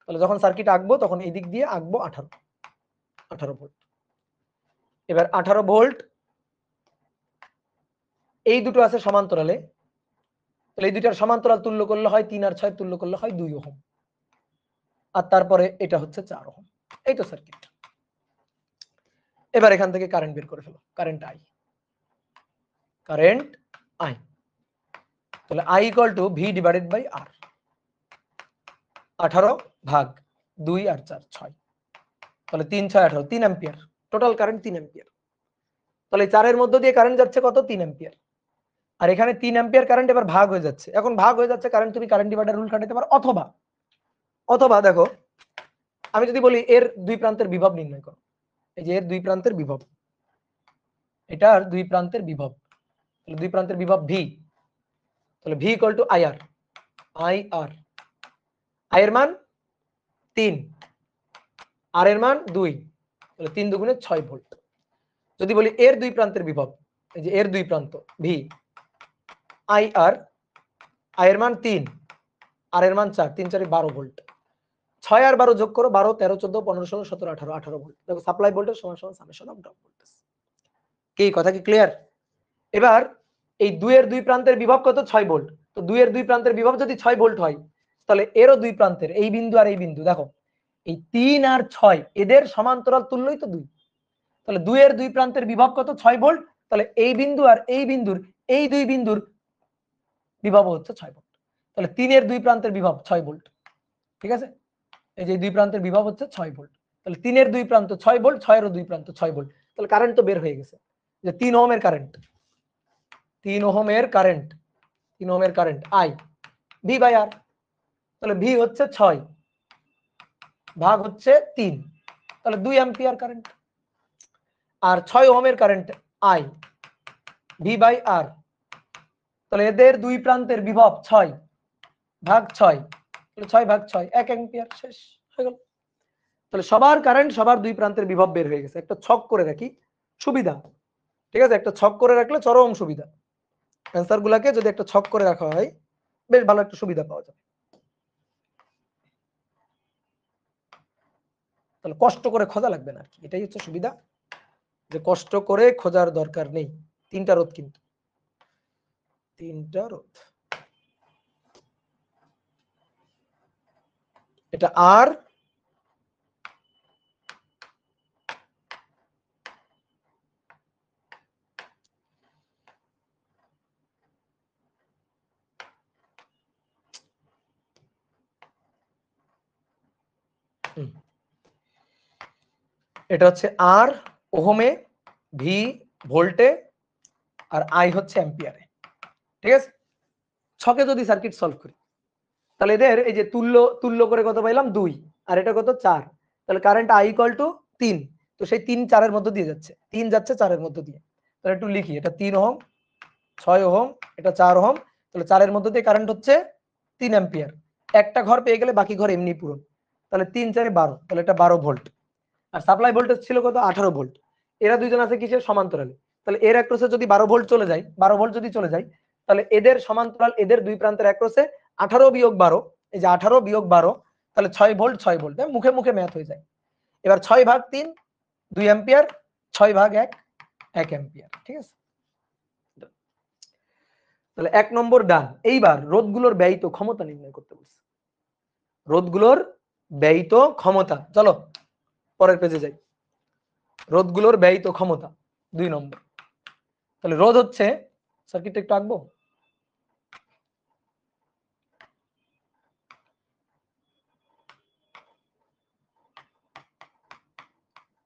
তাহলে যখন সার্কিট আঁকবো তখন এই দিক দিয়ে আঁকবো 18 ভোল্ট। এবার 18 ভোল্ট, এই দুটো আছে সমান্তরালে, তাহলে এই দুটার সমান্তরাল তুল্য করলে হয় 3 আর 6 তুল্য করলে হয় 2 ওহম, আর তারপরে এটা হচ্ছে 4 ওহম। এই তো সার্কিট। এবার এখান থেকে কারেন্ট বের করে ফেলো, কারেন্ট আই, তাহলে I = V/R, 18 ভাগ 2 আর 4 6, তাহলে 3 6 18, 3 অ্যাম্পিয়ার টোটাল কারেন্ট, 3 অ্যাম্পিয়ার। তাহলে 4 এর মধ্য দিয়ে কারেন্ট যাচ্ছে কত? 3 অ্যাম্পিয়ার। আর এখানে 3 অ্যাম্পিয়ার কারেন্ট এবার ভাগ হয়ে যাচ্ছে, এখন ভাগ হয়ে যাচ্ছে কারেন্ট, তুমি কারেন্ট ডিভাইডার রুল খাটাতে পারো, অথবা দেখো, আমি যদি বলি এর দুই প্রান্তের বিভব নির্ণয় করো, এই যে এর দুই প্রান্তের বিভব, এটার দুই প্রান্তের বিভব, তাহলে দুই প্রান্তের বিভব ভি, তাহলে V = IR, I এর মান 3, আর এর মান 2, তাহলে 3 2 × 6 ভোল্ট। যদি বলি এর দুই প্রান্তের বিভব, এই যে এর দুই প্রান্ত ভি, IR, I এর মান 3, আর এর মান 4, 3 4 12 ভোল্ট। 6 আর 12 যোগ করো, 12 13 14 15 16 17 18, 18 ভোল্ট। দেখো সাপ্লাই ভোল্টেজ সমান সামেশন অফ ড্রপ ভোল্টেজ। কি কথা কি ক্লিয়ার? এবার এই 2 এর দুই প্রান্তের বিভব কত? 6 ভোল্ট। তো 2 এর দুই প্রান্তের বিভব যদি 6 ভোল্ট হয়, তাহলে এরও দুই প্রান্তের এই বিন্দু আর এই বিন্দু, দেখো এই 3 আর 6 এদের সমান্তরাল তুল্যই তো 2। তাহলে 2 এর দুই প্রান্তের বিভব কত? 6 ভোল্ট। তাহলে এই বিন্দু আর এই বিন্দুর এই দুই বিন্দুর বিভব হচ্ছে 6 ভোল্ট। তাহলে 3 এর দুই প্রান্তের বিভব 6 ভোল্ট। ঠিক আছে, এই যে দুই প্রান্তের বিভব হচ্ছে 6 ভোল্ট। তাহলে 3 এর দুই প্রান্ত 6 ভোল্ট, 6 এর দুই প্রান্ত 6 ভোল্ট। তাহলে কারেন্ট তো বের হয়ে গেছে, যে 3 ওহমের কারেন্ট, 3 ওহমের কারেন্ট, 3 ওহমের current I V by R. তাহলে ভি হচ্ছে 6 ভাগ হচ্ছে 3, তাহলে 2 অ্যাম্পিয়ার কারেন্ট। আর 6 ওহমের current I V by R. তাহলে এদের দুই প্রান্তের বিভব 6 ভাগ 6, তাহলে 6 ভাগ 6 1 অ্যাম্পিয়ার, শেষ হয়ে গেল। তাহলে সবার কারেন্ট সবার দুই প্রান্তের বিভব বের হয়ে গেছে। একটা ছক করে রাখি, সুবিধা। ঠিক আছে, একটা ছক করে রাখলে চরম সুবিধা। অ্যান্সার গুলাকে যদি একটা ছক করে রাখা হয় বেশ ভালো একটা সুবিধা পাওয়া যাবে। তাহলে কষ্ট করে খোঁজা লাগবে না, এটাই হচ্ছে সুবিধা, যে কষ্ট করে খোঁজার দরকার নেই। 3টা রোধ, কিন্তু 3টা রোধ। এটা আর, এটা হচ্ছে আর ওহমে, ভি ভোল্টে, আর আই হচ্ছে অ্যাম্পিয়ারে। ঠিক আছে, ছকে যদি সার্কিট সলভ করি তাহলে এদের এই যে তুল্য তুল্য করে কত পাইলাম 2, আর এটা কত 4। তাহলে কারেন্ট আই ইকুয়াল টু 3। তো সেই 3 4 এর মধ্যে দিয়ে যাচ্ছে, 3 যাচ্ছে 4 এর মধ্যে দিয়ে। তাহলে একটু লিখি, এটা 3 ওহম, 6 ওহম, এটা 4 ওহম। তাহলে 4 এর মধ্যে দিয়ে কারেন্ট হচ্ছে 3 অ্যাম্পিয়ার। একটা ঘর পেয়ে গেলে বাকি ঘর এমনি পূরণ। তাহলে 3 4 12, তাহলে এটা 12 ভোল্ট। আর সাপ্লাই ভোল্টেজ ছিল কত? 18 ভোল্ট। এরা দুইজন আছে কিসের? সমান্তরালে। তাহলে এর অ্যাক্রসে যদি 12 ভোল্ট চলে যায়, 12 ভোল্ট যদি চলে যায়, তাহলে এদের সমান্তরাল এদের দুই প্রান্তের অ্যাক্রসে 18 বিয়োগ 12, এই যে 18 বিয়োগ 12, তাহলে 6 ভোল্ট 6 ভোল্ট। মুখে মুখে ম্যাথ হয়ে যায়। এবার 6 ভাগ 3 2 অ্যাম্পিয়ার, 6 ভাগ 1 1 অ্যাম্পিয়ার। ঠিক আছে, তাহলে 1 নম্বর ডান। এইবার রোধগুলোর ব্যয়িত ক্ষমতা নির্ণয় করতে বলছে। রোধগুলোর ব্যয়িত ক্ষমতা, চলো পরের পেজে যাই। রোধগুলোর ব্যয়িত ক্ষমতা 2 নম্বর। তাহলে রোধ হচ্ছে, সার্কিটটা একটু আঁকবো।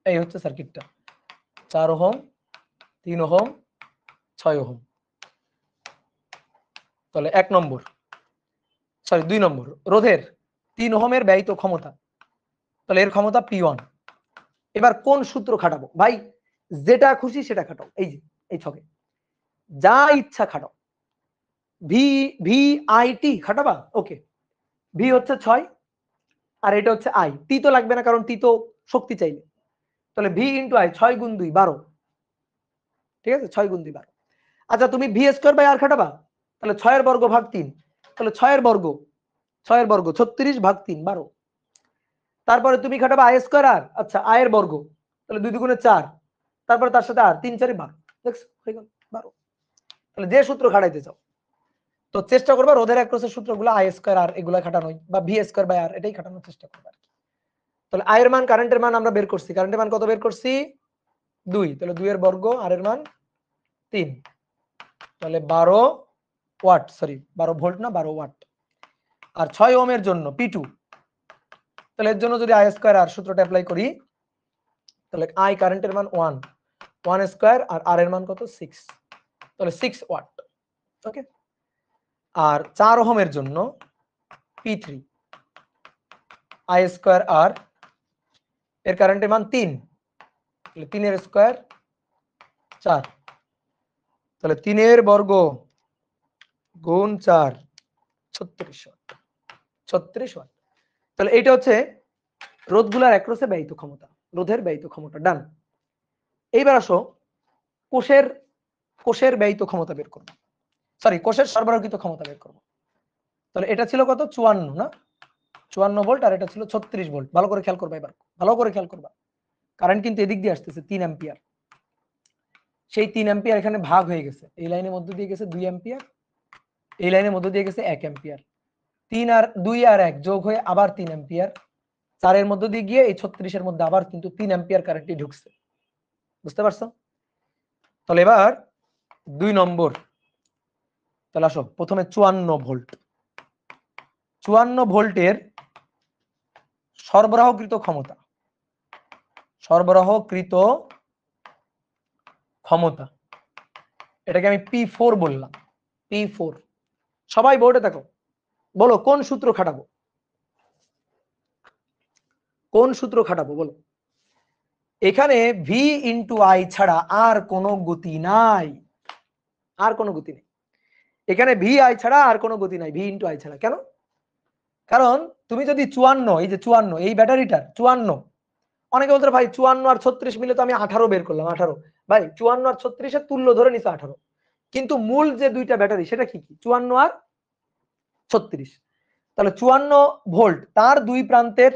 এই হচ্ছে সার্কিটটা, 4 ওহম, 3 ওহম, 6 ওহম। তাহলে 1 নম্বর, সরি 2 নম্বর, রোধের 3 ওহমের ব্যয়িত ক্ষমতা। তাহলে এর ক্ষমতা P1। এবার কোন সূত্র খাটাবো ভাই? যেটা খুশি সেটা খাটাও। এই যে এই ছকে যা ইচ্ছা খাটাও। ভি ভি আই টি খাটাবা, ওকে। ভি হচ্ছে 6 আর এটা হচ্ছে আই। টি তো লাগবে না, কারণ টি তো শক্তি চাইলে। তাহলে ভি ইন্টু আই, 6 গুণ 2 12। ঠিক আছে, 6 গুণ 2 12। আচ্ছা, তুমি ভি স্কয়ার বাই আর খাটাবা, তাহলে 6 এর বর্গ ভাগ 3। তাহলে 6 এর বর্গ 36 ভাগ 3 12। তারপরে তুমি খাটাবা আই স্কয়ার আর, আচ্ছা আই এর বর্গ, তাহলে 2 দুগুণে 4, তারপরে তার সাথে আর 3 4 12, দেখছো হয়ে গেল 12। তাহলে যে সূত্র খাটাইতে চাও, তো চেষ্টা করবা রোধের অ্যাক্রসের সূত্রগুলো আই স্কয়ার আর এগুলা খাটানোই, বা ভি স্কয়ার বাই আর এটাই খাটানোর চেষ্টা করবা। তাহলে আই এর মান, কারেন্টের মান আমরা বের করছি। কারেন্টের মান কত বের করছি? 2। তাহলে 2 এর বর্গ, আর এর মান 3, তাহলে 12 ওয়াট, সরি 12 ভোল্ট না 12 ওয়াট। আর 6 ওহমের জন্য P2, তাহলে এর জন্য যদি আই স্কয়ার আর সূত্রটা অ্যাপ্লাই করি, তাহলে আই কারেন্টের মান 1 স্কয়ার, আর আর এর মান কত 6, তাহলে 6 ওয়াট। ওকে। আর 4 ওহমের জন্য P3, আই স্কয়ার আর এর কারেন্টের মান 3, তাহলে 3 এর স্কয়ার 4, তাহলে 3 এর বর্গ গুণ 4 36 ওয়াট, 36 ওয়াট। তাহলে এইটা হচ্ছে রোধগুলার অ্যাক্রসে ব্যয়িত ক্ষমতা, রোধের ব্যয়িত ক্ষমতা। ডান। এইবার আসো কোষের ব্যয়িত ক্ষমতা বের করব, সরি কোষের সরবরাহকৃত ক্ষমতা বের করব। তাহলে এটা ছিল কত? 54 না, 54 ভোল্ট, আর এটা ছিল 36 ভোল্ট। ভালো করে খেয়াল করবা, এবার ভালো করে খেয়াল করবা। কারেন্ট কিন্তু এদিক দিয়ে আসতেছে 3 অ্যাম্পিয়ার। সেই 3 অ্যাম্পিয়ার এখানে ভাগ হয়ে গেছে, এই লাইনের মধ্যে দিয়ে গেছে 2 অ্যাম্পিয়ার, এই লাইনের মধ্যে দিয়ে গেছে 1 অ্যাম্পিয়ার। 3 আর 2 আর 1 যোগ হয়ে আবার 3 অ্যাম্পিয়ার, 4 মধ্যে দিয়ে গিয়ে এই 36 এর মধ্যে আবার কিন্তু 3 অ্যাম্পিয়ার কারেন্টই ঢুকছে। বুঝতে পারছো? তাহলে এবার 2 নম্বর, তাহলে আসো প্রথমে 54 ভোল্ট। 54 ভোল্টের সরবরাহকৃত ক্ষমতা, সরবরাহকৃত ক্ষমতা, এটাকে আমি P4 বললাম। P4, সবাই বোর্ডে থাকো, বলো কোন সূত্র খাটাবো, কোন সূত্র খাটাবো বলো। এখানে ভি ইন্টু আই ছাড়া আর কোনো গতি নাই, আর কোনো গতি নেই এখানে। ভি আই ছাড়া আর কোনো গতি নাই, ভি ইন্টু আই ছাড়া। কেন? কারণ তুমি যদি 54, এই যে 54, এই ব্যাটারিটার 54, অনেকে বলতে ভাই 54 আর 36 মিলে তো আমি 18 বের করলাম। 18 ভাই 54 আর 36 এর তুল্য ধরে নিছো 18, কিন্তু মূল যে দুইটা ব্যাটারি সেটা কি কি? 54 আর 36। তাহলে 54 ভোল্ট, তার দুই প্রান্তের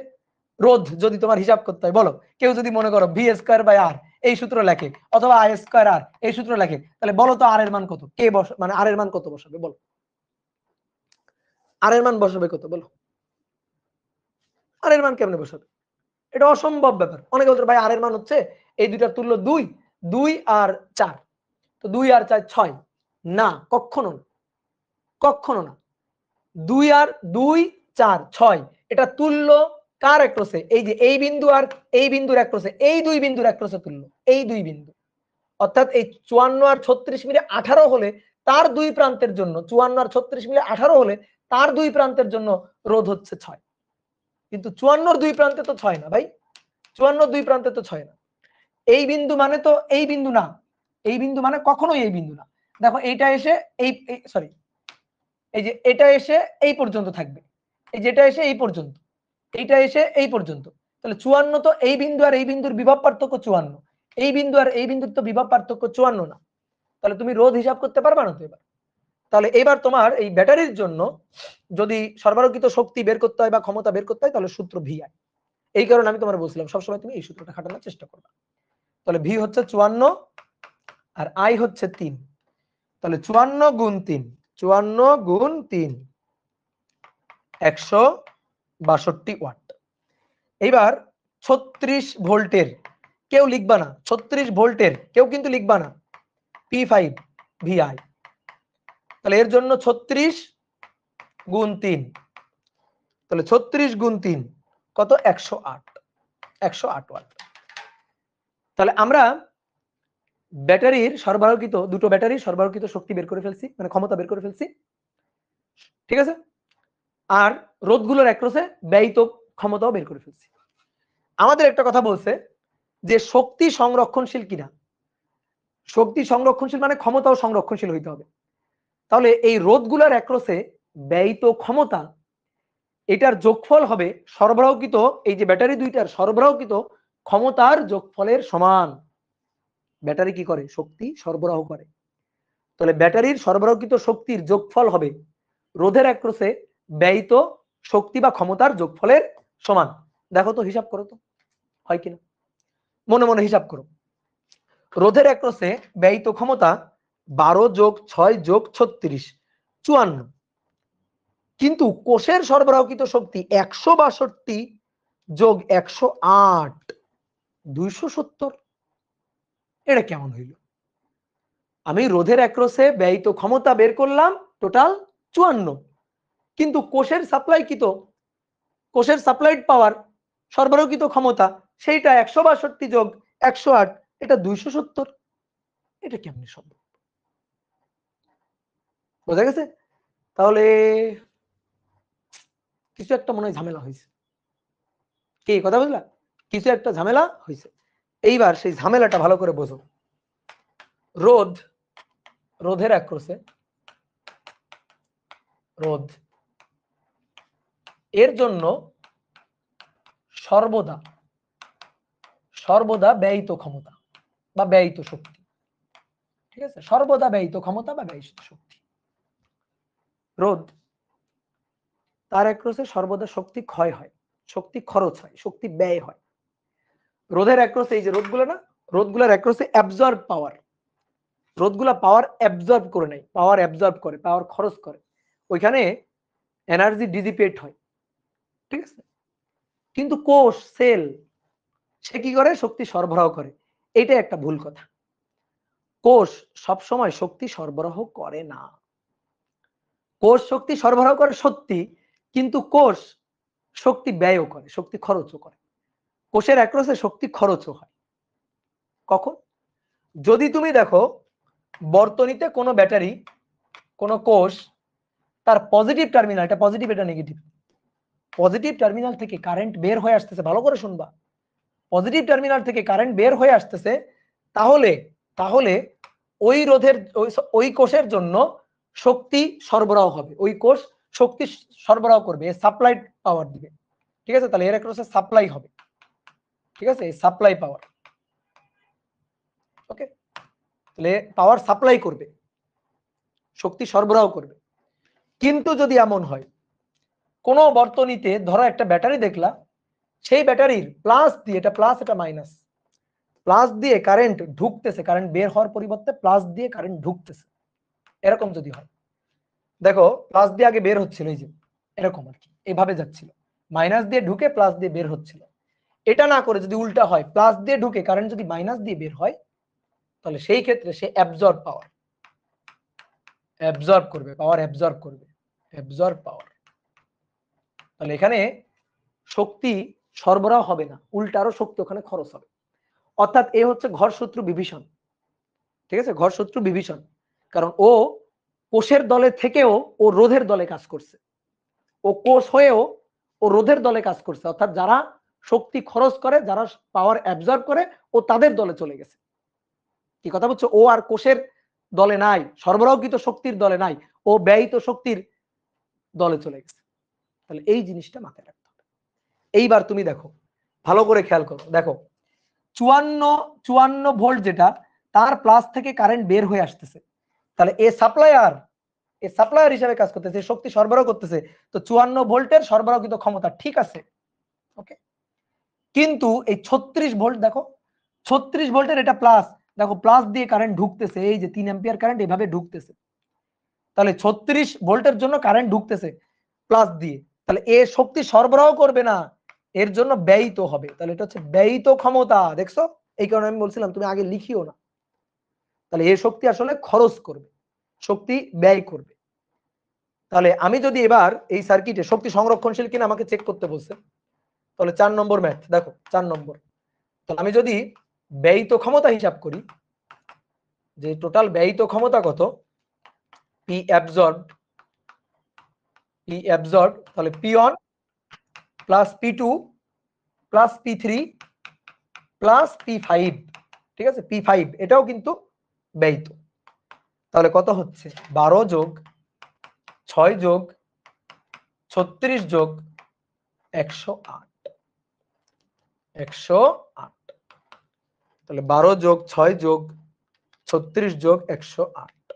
রোধ যদি তোমার হিসাব করতে হয়, বলো কেউ যদি মনে করো ভি স্কয়ার বাই আর এই সূত্র লেখে, অথবা আই স্কয়ার আর এই সূত্র লেখে, তাহলে বলো তো আর এর মান কত? কে মানে আর এর মান কত বসাবে বলো? আর এর মান বসাবে কত বলো? আর এর মান কেমনে বসাবে? এটা অসম্ভব ব্যাপার। অনেকে বলতে ভাই আর এর মান হচ্ছে এই দুইটার তুল্য 2, 2 আর 4, তো 2 আর 4 6। না, কখনো না, কখনো না। 2 আর 2 4 6, এটা তুল্য কার একরসে? এই যে এই বিন্দু আর এই বিন্দুর একরসে, এই দুই বিন্দুর একরসে তুল্য, এই দুই বিন্দু। অর্থাৎ এই 54 আর 36 মিলে 18 হলে তার দুই প্রান্তের জন্য, 54 আর 36 মিলে 18 হলে তার দুই প্রান্তের জন্য রোধ হচ্ছে 6। কিন্তু 54 দুই প্রান্তে তো 6 না ভাই, 54 দুই প্রান্তে তো 6 না। এই বিন্দু মানে তো এই বিন্দু না, এই বিন্দু মানে কখনোই এই বিন্দু না। দেখো এইটা এসে এই সরি, এই যে এটা এসে এই পর্যন্ত থাকবে, এই যেটা এসে এই পর্যন্ত, এইটা এসে এই পর্যন্ত। তাহলে 54 তো এই বিন্দু আর এই বিন্দুর বিভব পার্থক্য 54, এই বিন্দু আর এই বিন্দুর তো বিভব পার্থক্য 54 না। তাহলে তুমি রোধ হিসাব করতে পারবা না তো এবার। তাহলে এবার তোমার এই ব্যাটারির জন্য যদি সরবরাহকৃত শক্তি বের করতে হয় বা ক্ষমতা বের করতে হয়, তাহলে সূত্র VI। এই কারণে আমি তোমার বলছিলাম সবসময় তুমি এই সূত্রটা খাটানোর চেষ্টা করবা। তাহলে ভি হচ্ছে 54 আর আই হচ্ছে 3, তাহলে 54 গুণ 3, 54 গুণ 3 162 ওয়াট। এইবার 36 ভোল্টের কেউ লিখবা না, 36 ভোল্টের কেউ কিন্তু লিখবা না P5 VI। তাহলে এর জন্য 36 গুণ 3, তাহলে 36 গুণ 3 কত? 108, 108 ওয়াট। তাহলে আমরা ব্যাটারির সরবরাহকৃত, দুটো ব্যাটারির সরবরাহকৃত শক্তি বের করে ফেলছি, মানে ক্ষমতা বের করে ফেলছি, ঠিক আছে? আর রোধগুলোর একরসে ব্যয়িত ক্ষমতাও বের করে ফেলছি। আমাদের একটা কথা বলছে যে শক্তি সংরক্ষণশীল কিনা। শক্তি সংরক্ষণশীল মানে ক্ষমতাও সংরক্ষণশীল হইতে হবে। তাহলে এই রোধগুলোর একরসে ব্যয়িত ক্ষমতা, এটার যোগফল হবে সরবরাহকৃত, এই যে ব্যাটারি দুইটার সরবরাহকৃত ক্ষমতার যোগফলের সমান। ব্যাটারি কি করে? শক্তি সরবরাহ করে। তাহলে ব্যাটারির সরবরাহকৃত শক্তির যোগফল হবে রোধের একরসে ব্যয়িত শক্তি বা ক্ষমতার যোগফলের সমান। দেখো তো, হিসাব করো তো হয় কিনা, মনে মনে হিসাব করো। রোধের একরসে ব্যয়িত ক্ষমতা 12 যোগ 6 যোগ 36, 54, কিন্তু কোষের সরবরাহকৃত শক্তি 162 যোগ 108, 270। এটা কেমন হইল? আমি রোধের একরসে ব্যয়িত ক্ষমতা বের করলাম টোটাল 54, কিন্তু কোষের সাপ্লাইকৃত, কোষের সাপ্লাইড পাওয়ার সরবরাহকৃত ক্ষমতা সেইটা 162 যোগ 108, এটা 270। এটা কেমনে সম্ভব? বোঝা গেছে? তাহলে কিছু একটা মনে হয় ঝামেলা হয়েছে। কি কথা বুঝলা? কিছু একটা ঝামেলা হয়েছে। এইবার সেই ঝামেলাটা ভালো করে বোঝো। রোধ, রোধের একরসে, রোধ এর জন্য সর্বদা, সর্বদা ব্যয়িত ক্ষমতা বা ব্যয়িত শক্তি, ঠিক আছে? সর্বদা ব্যয়িত ক্ষমতা বা ব্যয়িত শক্তি। রোধ, তার একরসে সর্বদা শক্তি ক্ষয় হয়, শক্তি খরচ হয়, শক্তি ব্যয় হয়। রোধের একরসে, এই যে রোধগুলো না, রোধগুলোর একরসে অ্যাবজর্ব পাওয়ার, রোধগুলা পাওয়ার অ্যাবজর্ব করে নেয়, পাওয়ার অ্যাবজর্ব করে, পাওয়ার খরচ করে, ওইখানে এনার্জি ডিসিপেট হয়, ঠিক আছে? কিন্তু কোষ সেল সে কি করে? শক্তি সরবরাহ করে। এটা একটা ভুল কথা। কোষ সবসময় শক্তি সরবরাহ করে না। কোষ শক্তি সরবরাহ করে সত্যি, কিন্তু কোষ শক্তি ব্যয়ও করে, শক্তি খরচও করে। কোষের অ্যাক্রসে শক্তি খরচও হয়। কখন? যদি তুমি দেখো বর্তনীতে কোনো ব্যাটারি, কোনো কোষ তার পজিটিভ টার্মিনাল, এটা পজিটিভ এটা নেগেটিভ, পজিটিভ টার্মিনাল থেকে কারেন্ট বের হয়ে আসতেছে, ভালো করে শুনবা, পজিটিভ টার্মিনাল থেকে কারেন্ট বের হয়ে আসতেছে, তাহলে তাহলে ওই রোধের ওই কোষের জন্য শক্তি সরবরাহ হবে। ওই কোষ শক্তি সরবরাহ করবে, সাপ্লাই পাওয়ার দিবে। ঠিক আছে? তাহলে এর একটা সাপ্লাই হবে। ঠিক আছে? সাপ্লাই পাওয়ার। ওকে, তাহলে পাওয়ার সাপ্লাই করবে, শক্তি সরবরাহ করবে। কিন্তু যদি এমন হয় কোন বর্তনীতে ধরো একটা ব্যাটারি দেখলা, সেই ব্যাটারির প্লাস দিয়ে, এটা প্লাস এটা মাইনাস, প্লাস দিয়ে কারেন্ট ঢুকতেছে, কারেন্ট বের হওয়ার পরিবর্তে প্লাস দিয়ে কারেন্ট ঢুকতেছে, এরকম যদি হয়, দেখো প্লাস দিয়ে আগে বের হচ্ছিল, এই যে এরকম আর কি, এভাবে যাচ্ছিল, মাইনাস দিয়ে ঢুকে প্লাস দিয়ে বের হচ্ছিল। এটা না করে যদি উল্টা হয়, প্লাস দিয়ে ঢুকে কারেন্ট যদি মাইনাস দিয়ে বের হয়, তাহলে সেই ক্ষেত্রে সে অ্যাবজর্ব পাওয়ার, অ্যাবজর্ব করবে, পাওয়ার অ্যাবজর্ব করবে, অ্যাবজর্ব পাওয়ার। তাহলে এখানে শক্তি সরবরাহ হবে না, উল্টা আরো শক্তি ওখানে খরচ হবে। অর্থাৎ এ হচ্ছে ঘর শত্রু বিভীষণ। ঠিক আছে? ঘর শত্রু বিভীষণ, কারণ ও কোষের দলে থেকেও ও রোধের দলে কাজ করছে, ও কোষ হয়েও ও রোধের দলে কাজ করছে। অর্থাৎ যারা শক্তি খরচ করে, যারা পাওয়ার অ্যাবজর্ব করে, ও তাদের দলে চলে গেছে। কি কথা বলছো? ও আর কোষের দলে নাই, সরবরাহকৃত শক্তির দলে নাই, ও ব্যয়িত শক্তির দলে চলে গেছে। তাহলে এই জিনিসটা মাথায় রাখতে হবে। এইবার তুমি দেখো, ভালো করে খেয়াল করো, দেখো 54 ভোল্ট যেটা, তার প্লাস থেকে কারেন্ট বের হয়ে আসতেছে, তাহলে এ সাপ্লায়ার হিসেবে কাজ করতেছে, শক্তি সরবরাহ করতেছে। তো 54 ভোল্টের সরবরাহকৃত ক্ষমতা ঠিক আছে, ওকে। কিন্তু এই 36 ভোল্ট দেখো, 36 ভোল্টের এটা প্লাস, দেখো প্লাস দিয়ে কারেন্ট ঢুকতেছে, এই যে 3 অ্যাম্পিয়ার কারেন্ট এভাবে ঢুকতেছে। তাহলে 36 ভোল্টের জন্য কারেন্ট ঢুকতেছে প্লাস দিয়ে, তাহলে এ শক্তি সরবরাহ করবে না, এর জন্য ব্যয়িত হবে। তাহলে এটা হচ্ছে ব্যয়িত ক্ষমতা, দেখছো? এই কারণে আমি বলছিলাম তুমি আগে লিখিও না। তাহলে এই শক্তি আসলে খরচ করবে, শক্তি ব্যয় করবে। তাহলে আমি যদি এবার এই সার্কিটে শক্তি সংরক্ষণশীল কিনা আমাকে চেক করতে বলছে, তাহলে 4 নম্বর ম্যাথ দেখো, 4 নম্বর। তাহলে আমি যদি ব্যয়িত ক্ষমতা হিসাব করি, যে টোটাল ব্যয়িত ক্ষমতা কত, পি অ্যাবজর্বড, তাহলে P one plus P two plus P three plus P five. ঠিক আছে? পি ফাইভ এটাও কিন্তু ব্যয়িত। তাহলে কত হচ্ছে? 12 যোগ 6 যোগ 36 যোগ 108, 108। তাহলে 12 যোগ 6 যোগ 36 যোগ 108,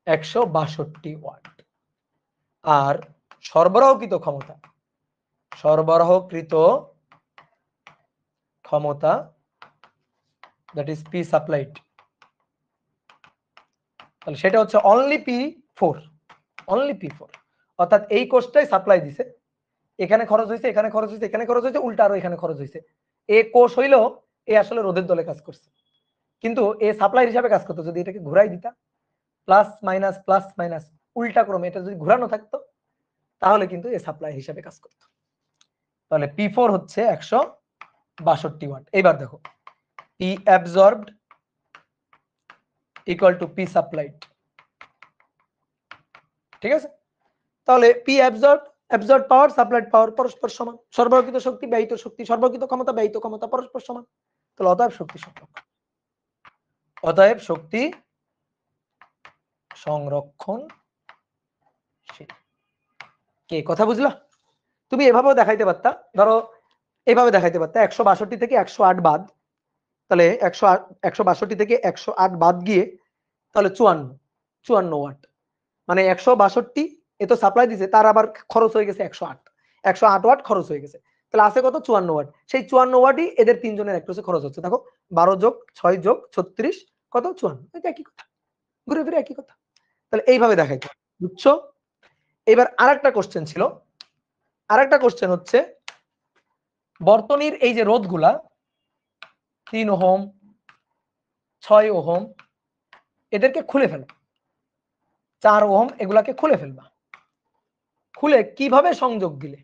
162 ওয়াট। আর সরবরাহকৃত ক্ষমতা, সরবরাহকৃত ক্ষমতা, দ্যাট ইজ পি সাপ্লাইড, তাহলে সেটা হচ্ছে অনলি P4, অনলি P4। অর্থাৎ এই কোষটাই সাপ্লাই দিছে, এখানে খরচ হয়েছে, এখানে খরচ হয়েছে, এখানে খরচ হয়েছে, উল্টা আরো এখানে খরচ হয়েছে। এ কোষ হইলেও এ আসলে রোধের দলে কাজ করছে, কিন্তু এ সাপ্লাই হিসাবে কাজ করতো। যদি এটাকে ঘুরাই দিতা, প্লাস মাইনাস উল্টা ক্রমে এটা যদি ঘুরানো থাকতো, তাহলে কিন্তু এ সাপ্লাই হিসাবে কাজ করতো। তাহলে P4 হচ্ছে 162 ওয়াট। এবার দেখো P absorbed equal to P supplied. ঠিক আছে? তাহলে P অ্যাবজর্ব পাওয়ার, সাপ্লাইড পাওয়ার পরস্পর সমান, সরবরাহকৃত শক্তি ব্যয়িত শক্তি, সরবরাহকৃত ক্ষমতা ব্যয়িত ক্ষমতা পরস্পর সমান। তাহলে অতএব শক্তি সংরক্ষণ, অতএব শক্তি সংরক্ষণশীল। কে কথা বুঝলা? তুমি এভাবেও দেখাইতে পারতা, ধরো এইভাবে দেখাইতে পারতা, 162 থেকে 108 বাদ, তাহলে 162 থেকে 108 বাদ গিয়ে তাহলে 54 ওয়াট, মানে 162 এ তো সাপ্লাই দিছে, তার আবার খরচ হয়ে গেছে 108 ওয়াট খরচ হয়ে গেছে। তাহলে আছে কত? 54 ওয়াট। সেই 54 ওয়াটই এদের তিনজনের একটু খরচ হচ্ছে। দেখো 12 যোগ 6 যোগ 36 কত? 54। এটা একই কথা, ঘুরে ফিরে একই কথা। তাহলে এইভাবে দেখাইতে, বুঝছো? এবার আরেকটা কোশ্চেন ছিল, আরেকটা কোশ্চেন হচ্ছে বর্তনীর এই যে রোধগুলা 3 ওহম 6 ওহম এদেরকে খুলে ফেলবা, 4 ওহম এগুলাকে খুলে ফেলবা। খুলে কিভাবে সংযোগ দিলে,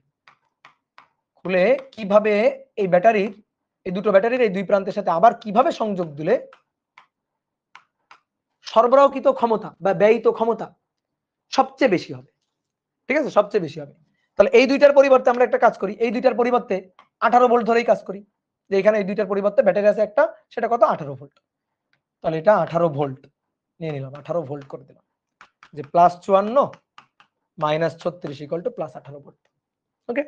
খুলে কিভাবে এই ব্যাটারির এই দুটো ব্যাটারির এই দুই প্রান্তের সাথে আবার কিভাবে সংযোগ দিলে সরবরাহকৃত ক্ষমতা বা ব্যয়িত ক্ষমতা সবচেয়ে বেশি হবে। ঠিক আছে, সবচেয়ে বেশি হবে। তাহলে এই দুইটার পরিবর্তে আমরা একটা কাজ করি, এই দুইটার পরিবর্তে 18 ভোল্ট ধরেই কাজ করি। যে এখানে এই দুইটার পরিবর্তে ব্যাটারি আছে একটা, সেটা কত 18 ভোল্ট। তাহলে এটা 18 ভোল্ট নিয়ে নিলাম, 18 ভোল্ট করে দিলাম, যে +54 -36 = +18 ভোল্ট। ওকে,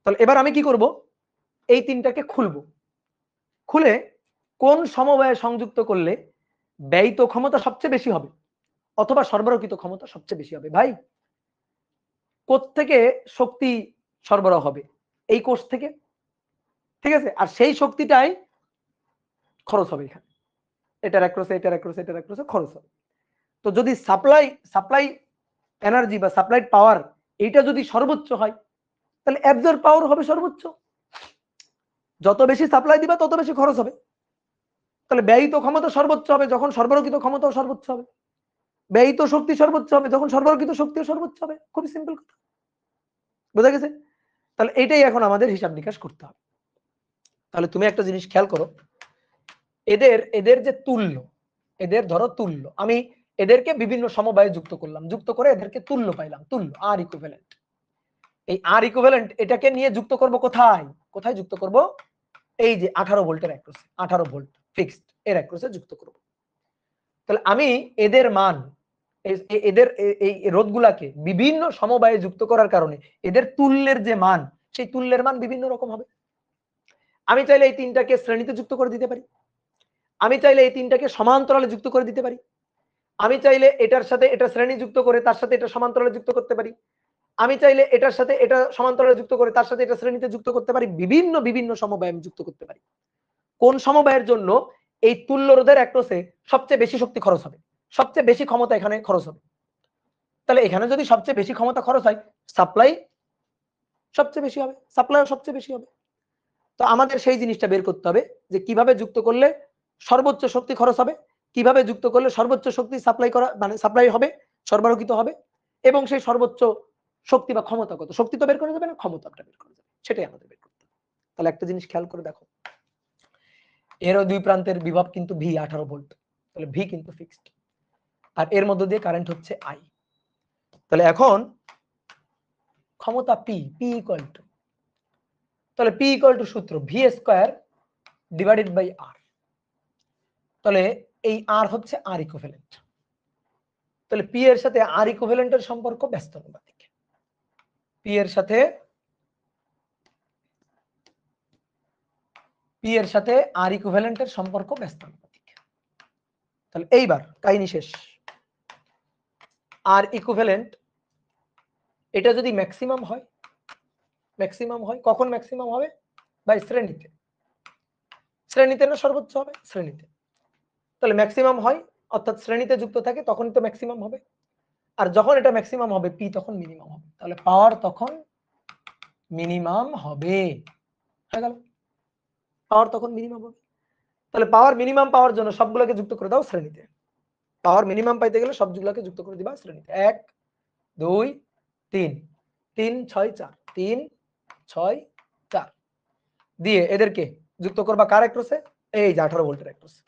তাহলে এবার আমি কি করব, এই তিনটাকে খুলবো। খুলে কোন সমবায়ে সংযুক্ত করলে ব্যয়িত ক্ষমতা সবচেয়ে বেশি হবে অথবা সরবরাহকৃত ক্ষমতা সবচেয়ে বেশি হবে। ভাই কোত্থেকে শক্তি সরবরাহ হবে? এই কোষ থেকে। ঠিক আছে, আর সেই শক্তিটাই খরচ হবে এখানে, এটার একরসে এটার একরসে এটার একরসে খরচ হবে। তো যদি সাপ্লাই এনার্জি বা সাপ্লাইড পাওয়ার এইটা যদি সর্বোচ্চ হয়, তাহলে অ্যাবজর্ব পাওয়ার হবে সর্বোচ্চ। যত বেশি সাপ্লাই দিবা তত বেশি খরচ হবে। তাহলে ব্যয়িত ক্ষমতা সর্বোচ্চ হবে যখন সরবরাহকৃত ক্ষমতাও সর্বোচ্চ হবে। ব্যয়িত শক্তি সর্বোচ্চ হবে যখন সরবরাহকৃত শক্তিও সর্বোচ্চ হবে। খুবই সিম্পল কথা, বোঝা গেছে? তাহলে এটাই এখন আমাদের হিসাব নিকাশ করতে হবে। তাহলে তুমি একটা জিনিস খেয়াল করো, এদের যে তুল্য, এদের ধরো তুল্য, আমি এদেরকে বিভিন্ন সমবায়ে যুক্ত করলাম, যুক্ত করে এদেরকে তুল্য পাইলাম, তুল্য আর ইকুইভ্যালেন্ট। এই আর ইকুইভ্যালেন্ট এটাকে নিয়ে যুক্ত করব কোথায়? কোথায় যুক্ত করব? এই যে 18 ভোল্টের অ্যাক্রসে, 18 ভোল্ট ফিক্সড এর অ্যাক্রসে যুক্ত করব। তাহলে আমি এদের মান, এদের এই রোধগুলাকে বিভিন্ন সমবায়ে যুক্ত করার কারণে এদের তুল্যের যে মান, সেই তুল্যের মান বিভিন্ন রকম হবে। আমি চাইলে এই তিনটাকে শ্রেণীতে যুক্ত করে দিতে পারি, আমি চাইলে এই তিনটাকে সমান্তরালে যুক্ত করে দিতে পারি, আমি চাইলে এটার সাথে এটা শ্রেণী যুক্ত করে তার সাথে এটা সমান্তরালে যুক্ত করতে পারি, আমি চাইলে এটার সাথে এটা সমান্তরালে যুক্ত করে তার সাথে এটা শ্রেণীতে যুক্ত করতে পারি, বিভিন্ন বিভিন্ন সমবায় আমি যুক্ত করতে পারি। কোন সমবায়ের জন্য এই তুল্য রোধের অ্যাক্রসে সবচেয়ে বেশি শক্তি খরচ হবে, সবচেয়ে বেশি ক্ষমতা এখানে খরচ হবে। তাহলে এখানে যদি সবচেয়ে বেশি ক্ষমতা খরচ হয়, সাপ্লাই সবচেয়ে বেশি হবে, সাপ্লাইও সবচেয়ে বেশি হবে। তো আমাদের সেই জিনিসটা বের করতে হবে যে কিভাবে যুক্ত করলে সর্বোচ্চ শক্তি খরচ হবে, কিভাবে যুক্ত করলে সর্বোচ্চ শক্তি সাপ্লাই করা মানে সাপ্লাই হবে, সরবরাহিত হবে, এবং সেই সর্বোচ্চ শক্তি বা ক্ষমতা কত, শক্তি তো বের করা যাবে না, ক্ষমতাটা বের করা যাবে, সেটাই আমাদের বের করতে হবে। তাহলে একটা জিনিস খেয়াল করে দেখো, এরও দুই প্রান্তের বিভব কিন্তু ভি 18 ভোল্ট, তাহলে ভি কিন্তু ফিক্সড, আর এর মধ্য দিয়ে কারেন্ট হচ্ছে আই। তাহলে এখন ক্ষমতা পি, পি ইকুয়াল টু, তাহলে পি ইকুয়াল টু সূত্র V square divided by R. তাহলে এই আর হচ্ছে আর ইকুইভ্যালেন্ট। তাহলে পি এর সাথে আর ইকুইভ্যালেন্টের সম্পর্ক ব্যস্তানুপাতিক, পি এর সাথে আর ইকুইভ্যালেন্টের সম্পর্ক ব্যস্তানুপাতিক। তাহলে এইবার কাহিনী শেষ। আর ইকুইভ্যালেন্ট এটা যদি ম্যাক্সিমাম হয়, কখন ম্যাক্সিমাম হবে ভাই? শ্রেণীতে, শ্রেণীতে না সর্বোচ্চ হবে? শ্রেণীতে। তাহলে ম্যাক্সিমাম হয় অর্থাৎ শ্রেণীতে যুক্ত থাকে, তখন তো ম্যাক্সিমাম হবে। আর যখন এটা ম্যাক্সিমাম হবে, পি তখন মিনিমাম হবে, তাহলে পাওয়ার তখন মিনিমাম হবে, হয়ে গেল, পাওয়ার তখন মিনিমাম হবে। তাহলে পাওয়ার মিনিমাম পাওয়ার জন্য সবগুলোকে যুক্ত করে দাও শ্রেণীতে, পাওয়ার মিনিমাম পাইতে গেলে সবগুলোকে যুক্ত করে দিবা শ্রেণীতে, 1 2 3 3 6 4 3 6 4 দিয়ে এদেরকে যুক্ত করবা কার অ্যাক্রসে? এই যে 18 ভোল্টের অ্যাক্রসে।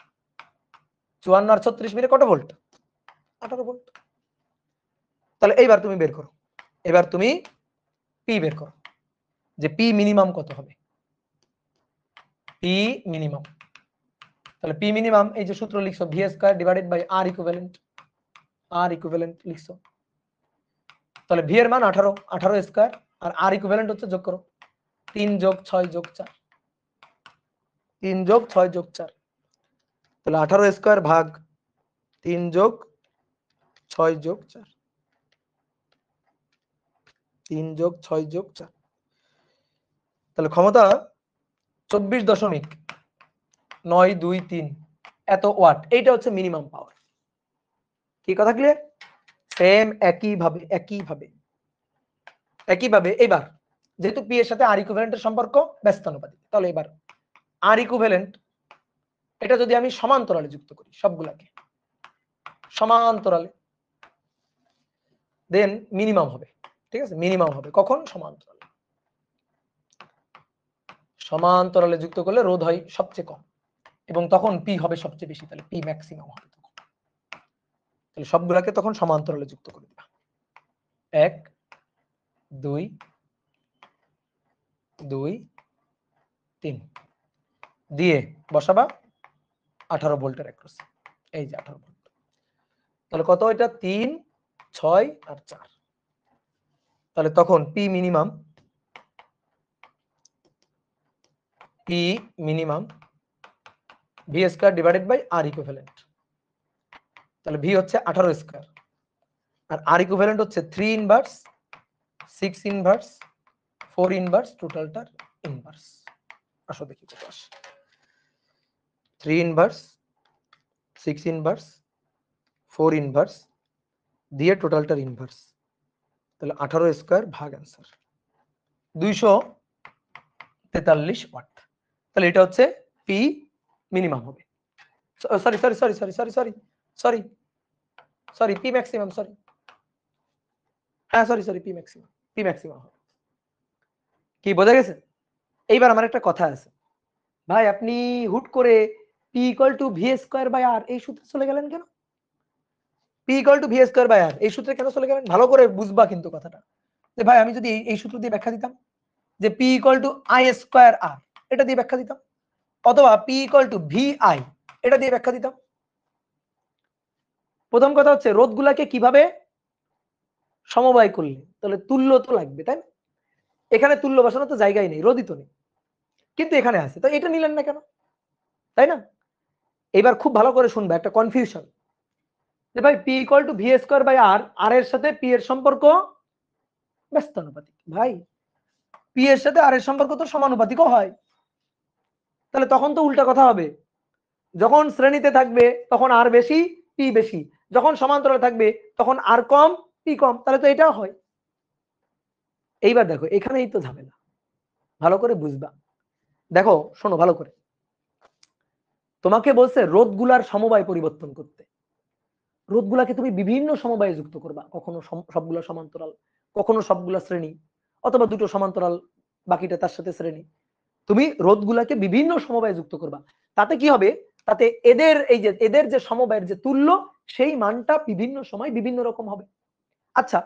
54 আর 36 মিলে কত ভোল্ট? 18 ভোল্ট। তাহলে এইবার তুমি বের করো, এবার তুমি পি বের করো, যে পি মিনিমাম কত হবে, পি মিনিমাম। তাহলে পি মিনিমাম এই যে সূত্র লিখছো, V square divided by R equivalent লিখছো। তাহলে ভি এর মান 18, 18 স্কয়ার, আর আর ইকুইভ্যালেন্ট হচ্ছে, যোগ করো 3 + 6 + 4, 3 + 6 + 4, তাহলে 18 স্কয়ার ভাগ 3 + 6 + 4, 3 + 6 + 4, তাহলে ক্ষমতা 24.923 এত ওয়াট। এইটা হচ্ছে মিনিমাম পাওয়ার। কি কথা ক্লিয়ার? সেম একইভাবে এবার যেহেতু পি এর সাথে আর ইকুইভ্যালেন্টের সম্পর্ক ব্যস্তানুপাতিক, তাহলে এবার আর ইকুইভ্যালেন্ট এটা যদি আমি সমান্তরালে যুক্ত করি সবগুলাকে সমান্তরালে, দেন মিনিমাম হবে। ঠিক আছে, মিনিমাম হবে কখন? সমান্তরালে। সমান্তরালে যুক্ত করলে রোধ হয় সবচেয়ে কম এবং তখন পি হবে সবচেয়ে বেশি, তাহলে পি ম্যাক্সিমাম হবে। তাহলে সবগুলাকে তখন সমান্তরালে যুক্ত করে দিবা। 1 2 2 3 দিয়ে বসাবা 18 ভোল্টের অ্যাক্রস। এই যে 18 ভোল্ট। তাহলে কত? এটা 3 6 আর 4। তাহলে তখন P minimum V square divided by R equivalent. তাহলে ভি হচ্ছে 18 স্কয়ার আর আর ইকুইভ্যালেন্ট হচ্ছে 3 ইনভার্স 6 ইনভার্স 4 ইনভার্স, টোটালটার ইনভার্স। আসো দেখি কত আসে। 3 ইনভার্স 6 ইনভার্স 4 ইনভার্স দিয়ে টোটালটার ইনভার্স, তাহলে 18 স্কয়ার ভাগ অ্যান্সার 243 ওয়াট। তাহলে এটা হচ্ছে পি মিনিমাম হবে, sorry sorry sorry sorry sorry sorry sorry sorry P maximum, sorry হ্যাঁ সরি সরি পি ম্যাক্সিমাম হবে। কি বোঝা গেছে? এইবার আমার একটা কথা আছে ভাই, আপনি হুট করে P equal to V square by R এই সূত্রে চলে গেলেন কেন? P equal to V square by R এই সূত্রে কেন চলে গেলেন? ভালো করে বুঝবা কিন্তু কথাটা, যে ভাই আমি যদি এই সূত্র দিয়ে ব্যাখ্যা দিতাম যে P equal to I square R, এটা দিয়ে ব্যাখ্যা দিতাম, অথবা P equal to V I এটা দিয়ে ব্যাখ্যা দিতাম। প্রথম কথা হচ্ছে রোধগুলাকে কিভাবে সমবায় করলে, তাহলে তুল্য তো লাগবে, তাই না? এখানে তুল্য বসানো তো জায়গায় নেই, রোধই তো নেই, কিন্তু এখানে আছে, তো এটা নিলেন না কেন? তাই না? এবার খুব ভালো করে শুনবে, একটা কনফিউশন যে ভাই P equal to V square by R, আর এর সাথে পি এর সম্পর্ক ব্যস্তানুপাতিক। ভাই পি এর সাথে আর এর সম্পর্ক তো সমানুপাতিকও হয়, তাহলে তখন তো উল্টা কথা হবে। যখন শ্রেণীতে থাকবে তখন আর বেশি পি বেশি, যখন সমান্তরালে থাকবে তখন আর কম পি কম, তাহলে তো এটাও হয়। এইবার দেখো এখানেই তো ঝামেলা, ভালো করে বুঝবা। দেখো শোনো ভালো করে, তোমাকে বলছে রোধগুলার সমবায় পরিবর্তন করতে। রোধগুলাকে তুমি বিভিন্ন সমবায়ে যুক্ত করবা, কখনো সবগুলা সমান্তরাল, কখনো সবগুলা শ্রেণী, অথবা দুটো সমান্তরাল বাকিটা তার সাথে শ্রেণী। তুমি রোধগুলাকে বিভিন্ন সমবায়ে যুক্ত করবা, তাতে কি হবে? তাতে এদের যে সমবায়ের যে তুল্য, সেই মানটা বিভিন্ন সময় বিভিন্ন রকম হবে। আচ্ছা,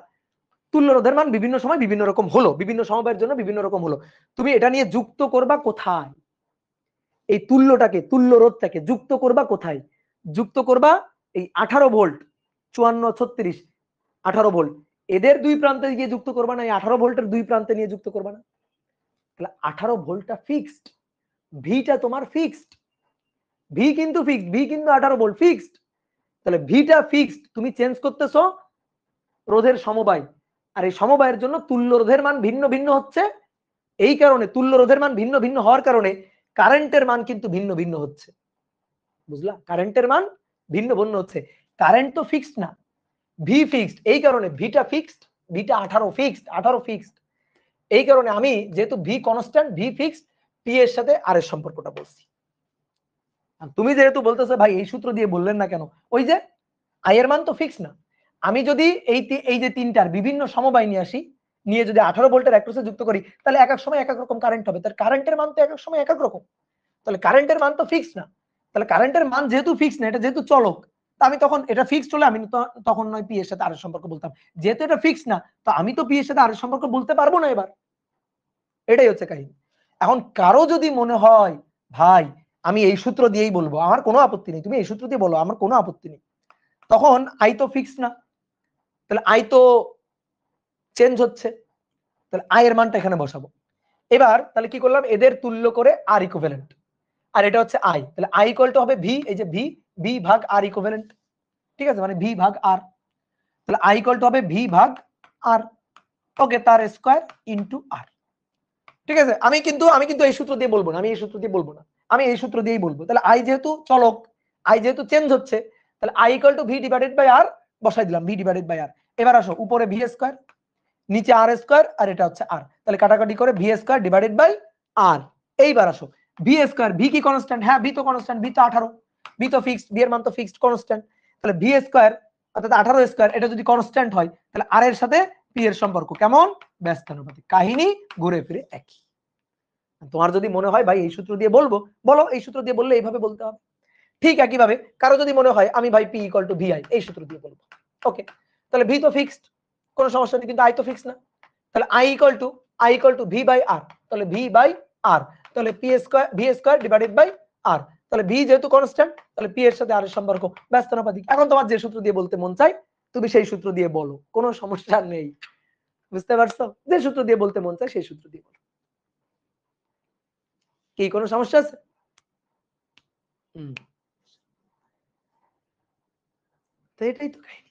তুল্য রোধের মান বিভিন্ন সময় বিভিন্ন রকম হলো, বিভিন্ন সমবায়ের জন্য বিভিন্ন রকম হলো, তুমি এটা নিয়ে যুক্ত করবা কোথায়? এই তুল্য রোধটাকে যুক্ত করবা কোথায়? যুক্ত করবা এই 18 ভোল্ট 54 36 18 ভোল্ট এদের দুই প্রান্তে গিয়ে যুক্ত করবা না, এই 18 ভোল্টের দুই প্রান্তে নিয়ে যুক্ত করবা না? তাহলে 18 ভোল্টটা ফিক্সড, ভিটা তোমার ফিক্সড, ভি কিন্তু ফিক্সড, ভি কিন্তু 18 ভোল্ট ফিক্সড। তাহলে ভিটা ফিক্সড, তুমি চেঞ্জ করতেছো রোধের সমবায়, আর এই সমবায়ের জন্য তুল্য রোধের মান ভিন্ন ভিন্ন হচ্ছে। এই কারণে তুল্য রোধের মান ভিন্ন ভিন্ন হওয়ার কারণে কারেন্টের মান কিন্তু ভিন্ন ভিন্ন হচ্ছে। বুঝলা? কারেন্টের মান ভিন্ন ভিন্ন হচ্ছে। কারেন্ট তো ফিক্সড না, ভি ফিক্সড, এই কারণে ভিটা ফিক্সড, ভিটা 18 ফিক্সড, 18 ফিক্সড। এই কারণে আমি যেহেতু V constant, V fixed, P এর সাথে আর এর সম্পর্কটা বলছি। তুমি যেহেতু বলতেছো ভাই এই সূত্র দিয়ে বললেন না কেন, ওই যে আই এর মান তো ফিক্স না, আমি যদি এই যে তিনটার বিভিন্ন সমবায় নিয়ে আসি, নিয়ে যদি 18 ভোল্টের অ্যাক্রসে যুক্ত করি, তাহলে এক এক সময় এক এক রকম কারেন্ট হবে, তার কারেন্টের মান তো এক এক সময় এক এক রকম। তাহলে কারেন্টের মান তো ফিক্স না, তাহলে কারেন্টের মান যেহেতু ফিক্স না, এটা যেহেতু চলক, তা আমি তখন এটা ফিক্সড হলে আমি তখন নয় পি এর সাথে আর এর সম্পর্ক বলতাম, যেহেতু এটা ফিক্স না তো আমি তো পি এর সাথে আর এর সম্পর্ক বলতে পারবো না। এবার এটাই হচ্ছে কাহিনী। এখন কারো যদি মনে হয় ভাই আমি এই সূত্র দিয়েই বলবো, আমার কোনো আপত্তি নেই, তুমি এই সূত্র দিয়ে বলো, আমার কোনো আপত্তি নেই, তখন আই তো ফিক্স না, তাহলে আই তো চেঞ্জ হচ্ছে, তাহলে আই এর মানটা এখানে বসাবো। এবার তাহলে কি করলাম, এদের তুল্য করে আর ইকুইভ্যালেন্ট, আর এটা হচ্ছে আই, তাহলে আই ইকুয়াল টু হবে ভি, এই যে ভি, ভি ভাগ আর ইকুইভ্যালেন্ট, ঠিক আছে, মানে ভি ভাগ আর, তাহলে আই ইকুয়াল টু হবে ভি ভাগ আর, ওকে, তার স্কয়ার ইনটু আর। ঠিক আছে, আমি কিন্তু এই সূত্র দিয়ে বলবো না, আমি এই সূত্র দিয়ে বলবো না, আমি এই সূত্র দিয়েই বলবো। তাহলে আই যেহেতু চলক, আই যেহেতু চেঞ্জ হচ্ছে, তাহলে I equal to V divided by R বসাই দিলাম, ভি ডিভাইডেড বাই আর। এবার আসো উপরে ভি স্কয়ার, নিচে আর স্কয়ার আর এটা হচ্ছে আর, তাহলে কাটাকাটি করে ভি স্কয়ার ডিভাইডেড বাই আর। এইবার আসো ভি স্কয়ার, ভি কি কনস্ট্যান্ট? হ্যাঁ ভি তো কনস্ট্যান্ট, ভি তো 18, ভি তো ফিক্সড, ভি এর মান তো ফিক্সড কনস্ট্যান্ট। তাহলে ভি স্কয়ার অর্থাৎ 18 স্কয়ার এটা যদি কনস্ট্যান্ট হয় তাহলে আর এর সাথে পি এর সম্পর্ক কেমন? ব্যস্তানুপাতিক। কাহিনী ঘুরে ফিরে একই। তোমার যদি মনে হয় ভাই এই সূত্র দিয়ে বলবো, বলো, এই সূত্র দিয়ে বললে এইভাবে বলতে হবে। ঠিক একইভাবে কারো যদি মনে হয় আমি ভাই পি ইকুয়াল টু ভিআই এই সূত্র দিয়ে বলবো, ওকে, তাহলে ভি তো ফিক্সড, কোনো সমস্যা নেই, কিন্তু আই তো ফিক্সড না, তাহলে I equal to V by R, তাহলে ভি বাই আর, তাহলে P square V square divided by R, তাহলে ভি যেহেতু কনস্ট্যান্ট তাহলে পি এর সাথে আর এর সম্পর্ক ব্যস্তানুপাতিক। এখন তোমার যে সূত্র দিয়ে বলতে মন চাই তুমি সেই সূত্র দিয়ে বলো, কোনো সমস্যা নেই, বুঝতে পারছো? যে সূত্র দিয়ে বলতে মন চাই সেই সূত্র দিয়ে বলো, কি কোনো সমস্যা আছে? তো এটাই তো কাহিনী।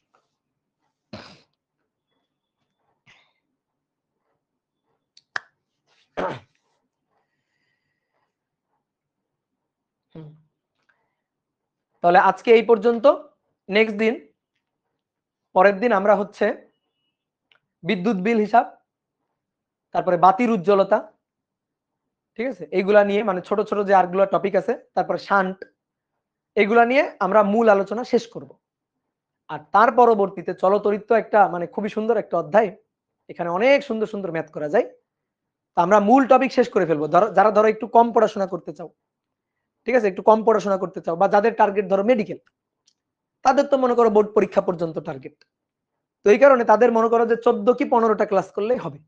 তাহলে আজকে এই পর্যন্ত। নেক্সট দিন, পরের দিন আমরা হচ্ছে বিদ্যুৎ বিল হিসাব, তারপরে বাতির উজ্জ্বলতা, ঠিক আছে, এইগুলা নিয়ে মানে ছোট ছোট যে আরগুলো টপিক আছে, তারপরে শান্ট, এগুলা নিয়ে আমরা মূল আলোচনা শেষ করব। আর তার পরবর্তীতে চলতরিত্ব একটা মানে খুবই সুন্দর একটা অধ্যায়, এখানে অনেক সুন্দর সুন্দর ম্যাথ করা যায়। তো আমরা মূল টপিক শেষ করে ফেলবো। যারা ধরো একটু কম পড়াশোনা করতে চাও, ঠিক আছে, একটু কম পড়াশোনা করতে চাও, বা যাদের টার্গেট ধরো মেডিকেল, তাদের তো মনে করো বোর্ড পরীক্ষা পর্যন্ত টার্গেট, তো এই কারণে তাদের মনে করো যে 14 কি 15টা ক্লাস করলেই হবে,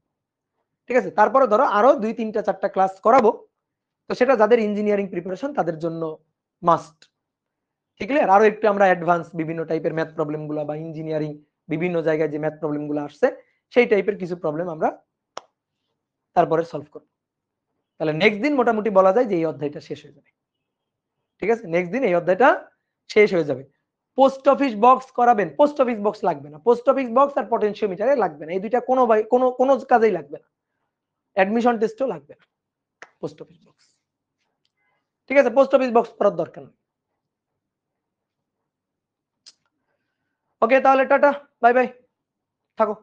ঠিক আছে। তারপরে ধরো আরো 2, 3টা 4টা ক্লাস করাবো, তো সেটা যাদের ইঞ্জিনিয়ারিং প্রিপারেশন তাদের জন্য মাস্ট, ঠিক আছে। আরো একটু আমরা অ্যাডভান্স বিভিন্ন টাইপের ম্যাথ প্রবলেম গুলো বা ইঞ্জিনিয়ারিং বিভিন্ন জায়গায় যে ম্যাথ প্রবলেম গুলো আসছে সেই টাইপের কিছু প্রবলেম আমরা তারপরে সলভ করব। তাহলে নেক্সট দিন মোটামুটি বলা যায় যে এই অধ্যায়টা শেষ হয়ে যাবে, ঠিক আছে, নেক্সট দিন এই অধ্যায়টা শেষ হয়ে যাবে। পোস্ট অফিস বক্স করাবেন? পোস্ট অফিস বক্স লাগবে না, পোস্ট অফিস বক্স আর পটেনশিওমিটারে লাগবে না, এই দুইটা কোনো কাজেই লাগবে না, অ্যাডমিশন টেস্টও লাগবে না পোস্ট অফিস বক্স, ঠিক আছে, পোস্ট অফিস বক্স করার দরকার নেই। ওকে, তাহলে টাটা, বাই বাই, থাকো।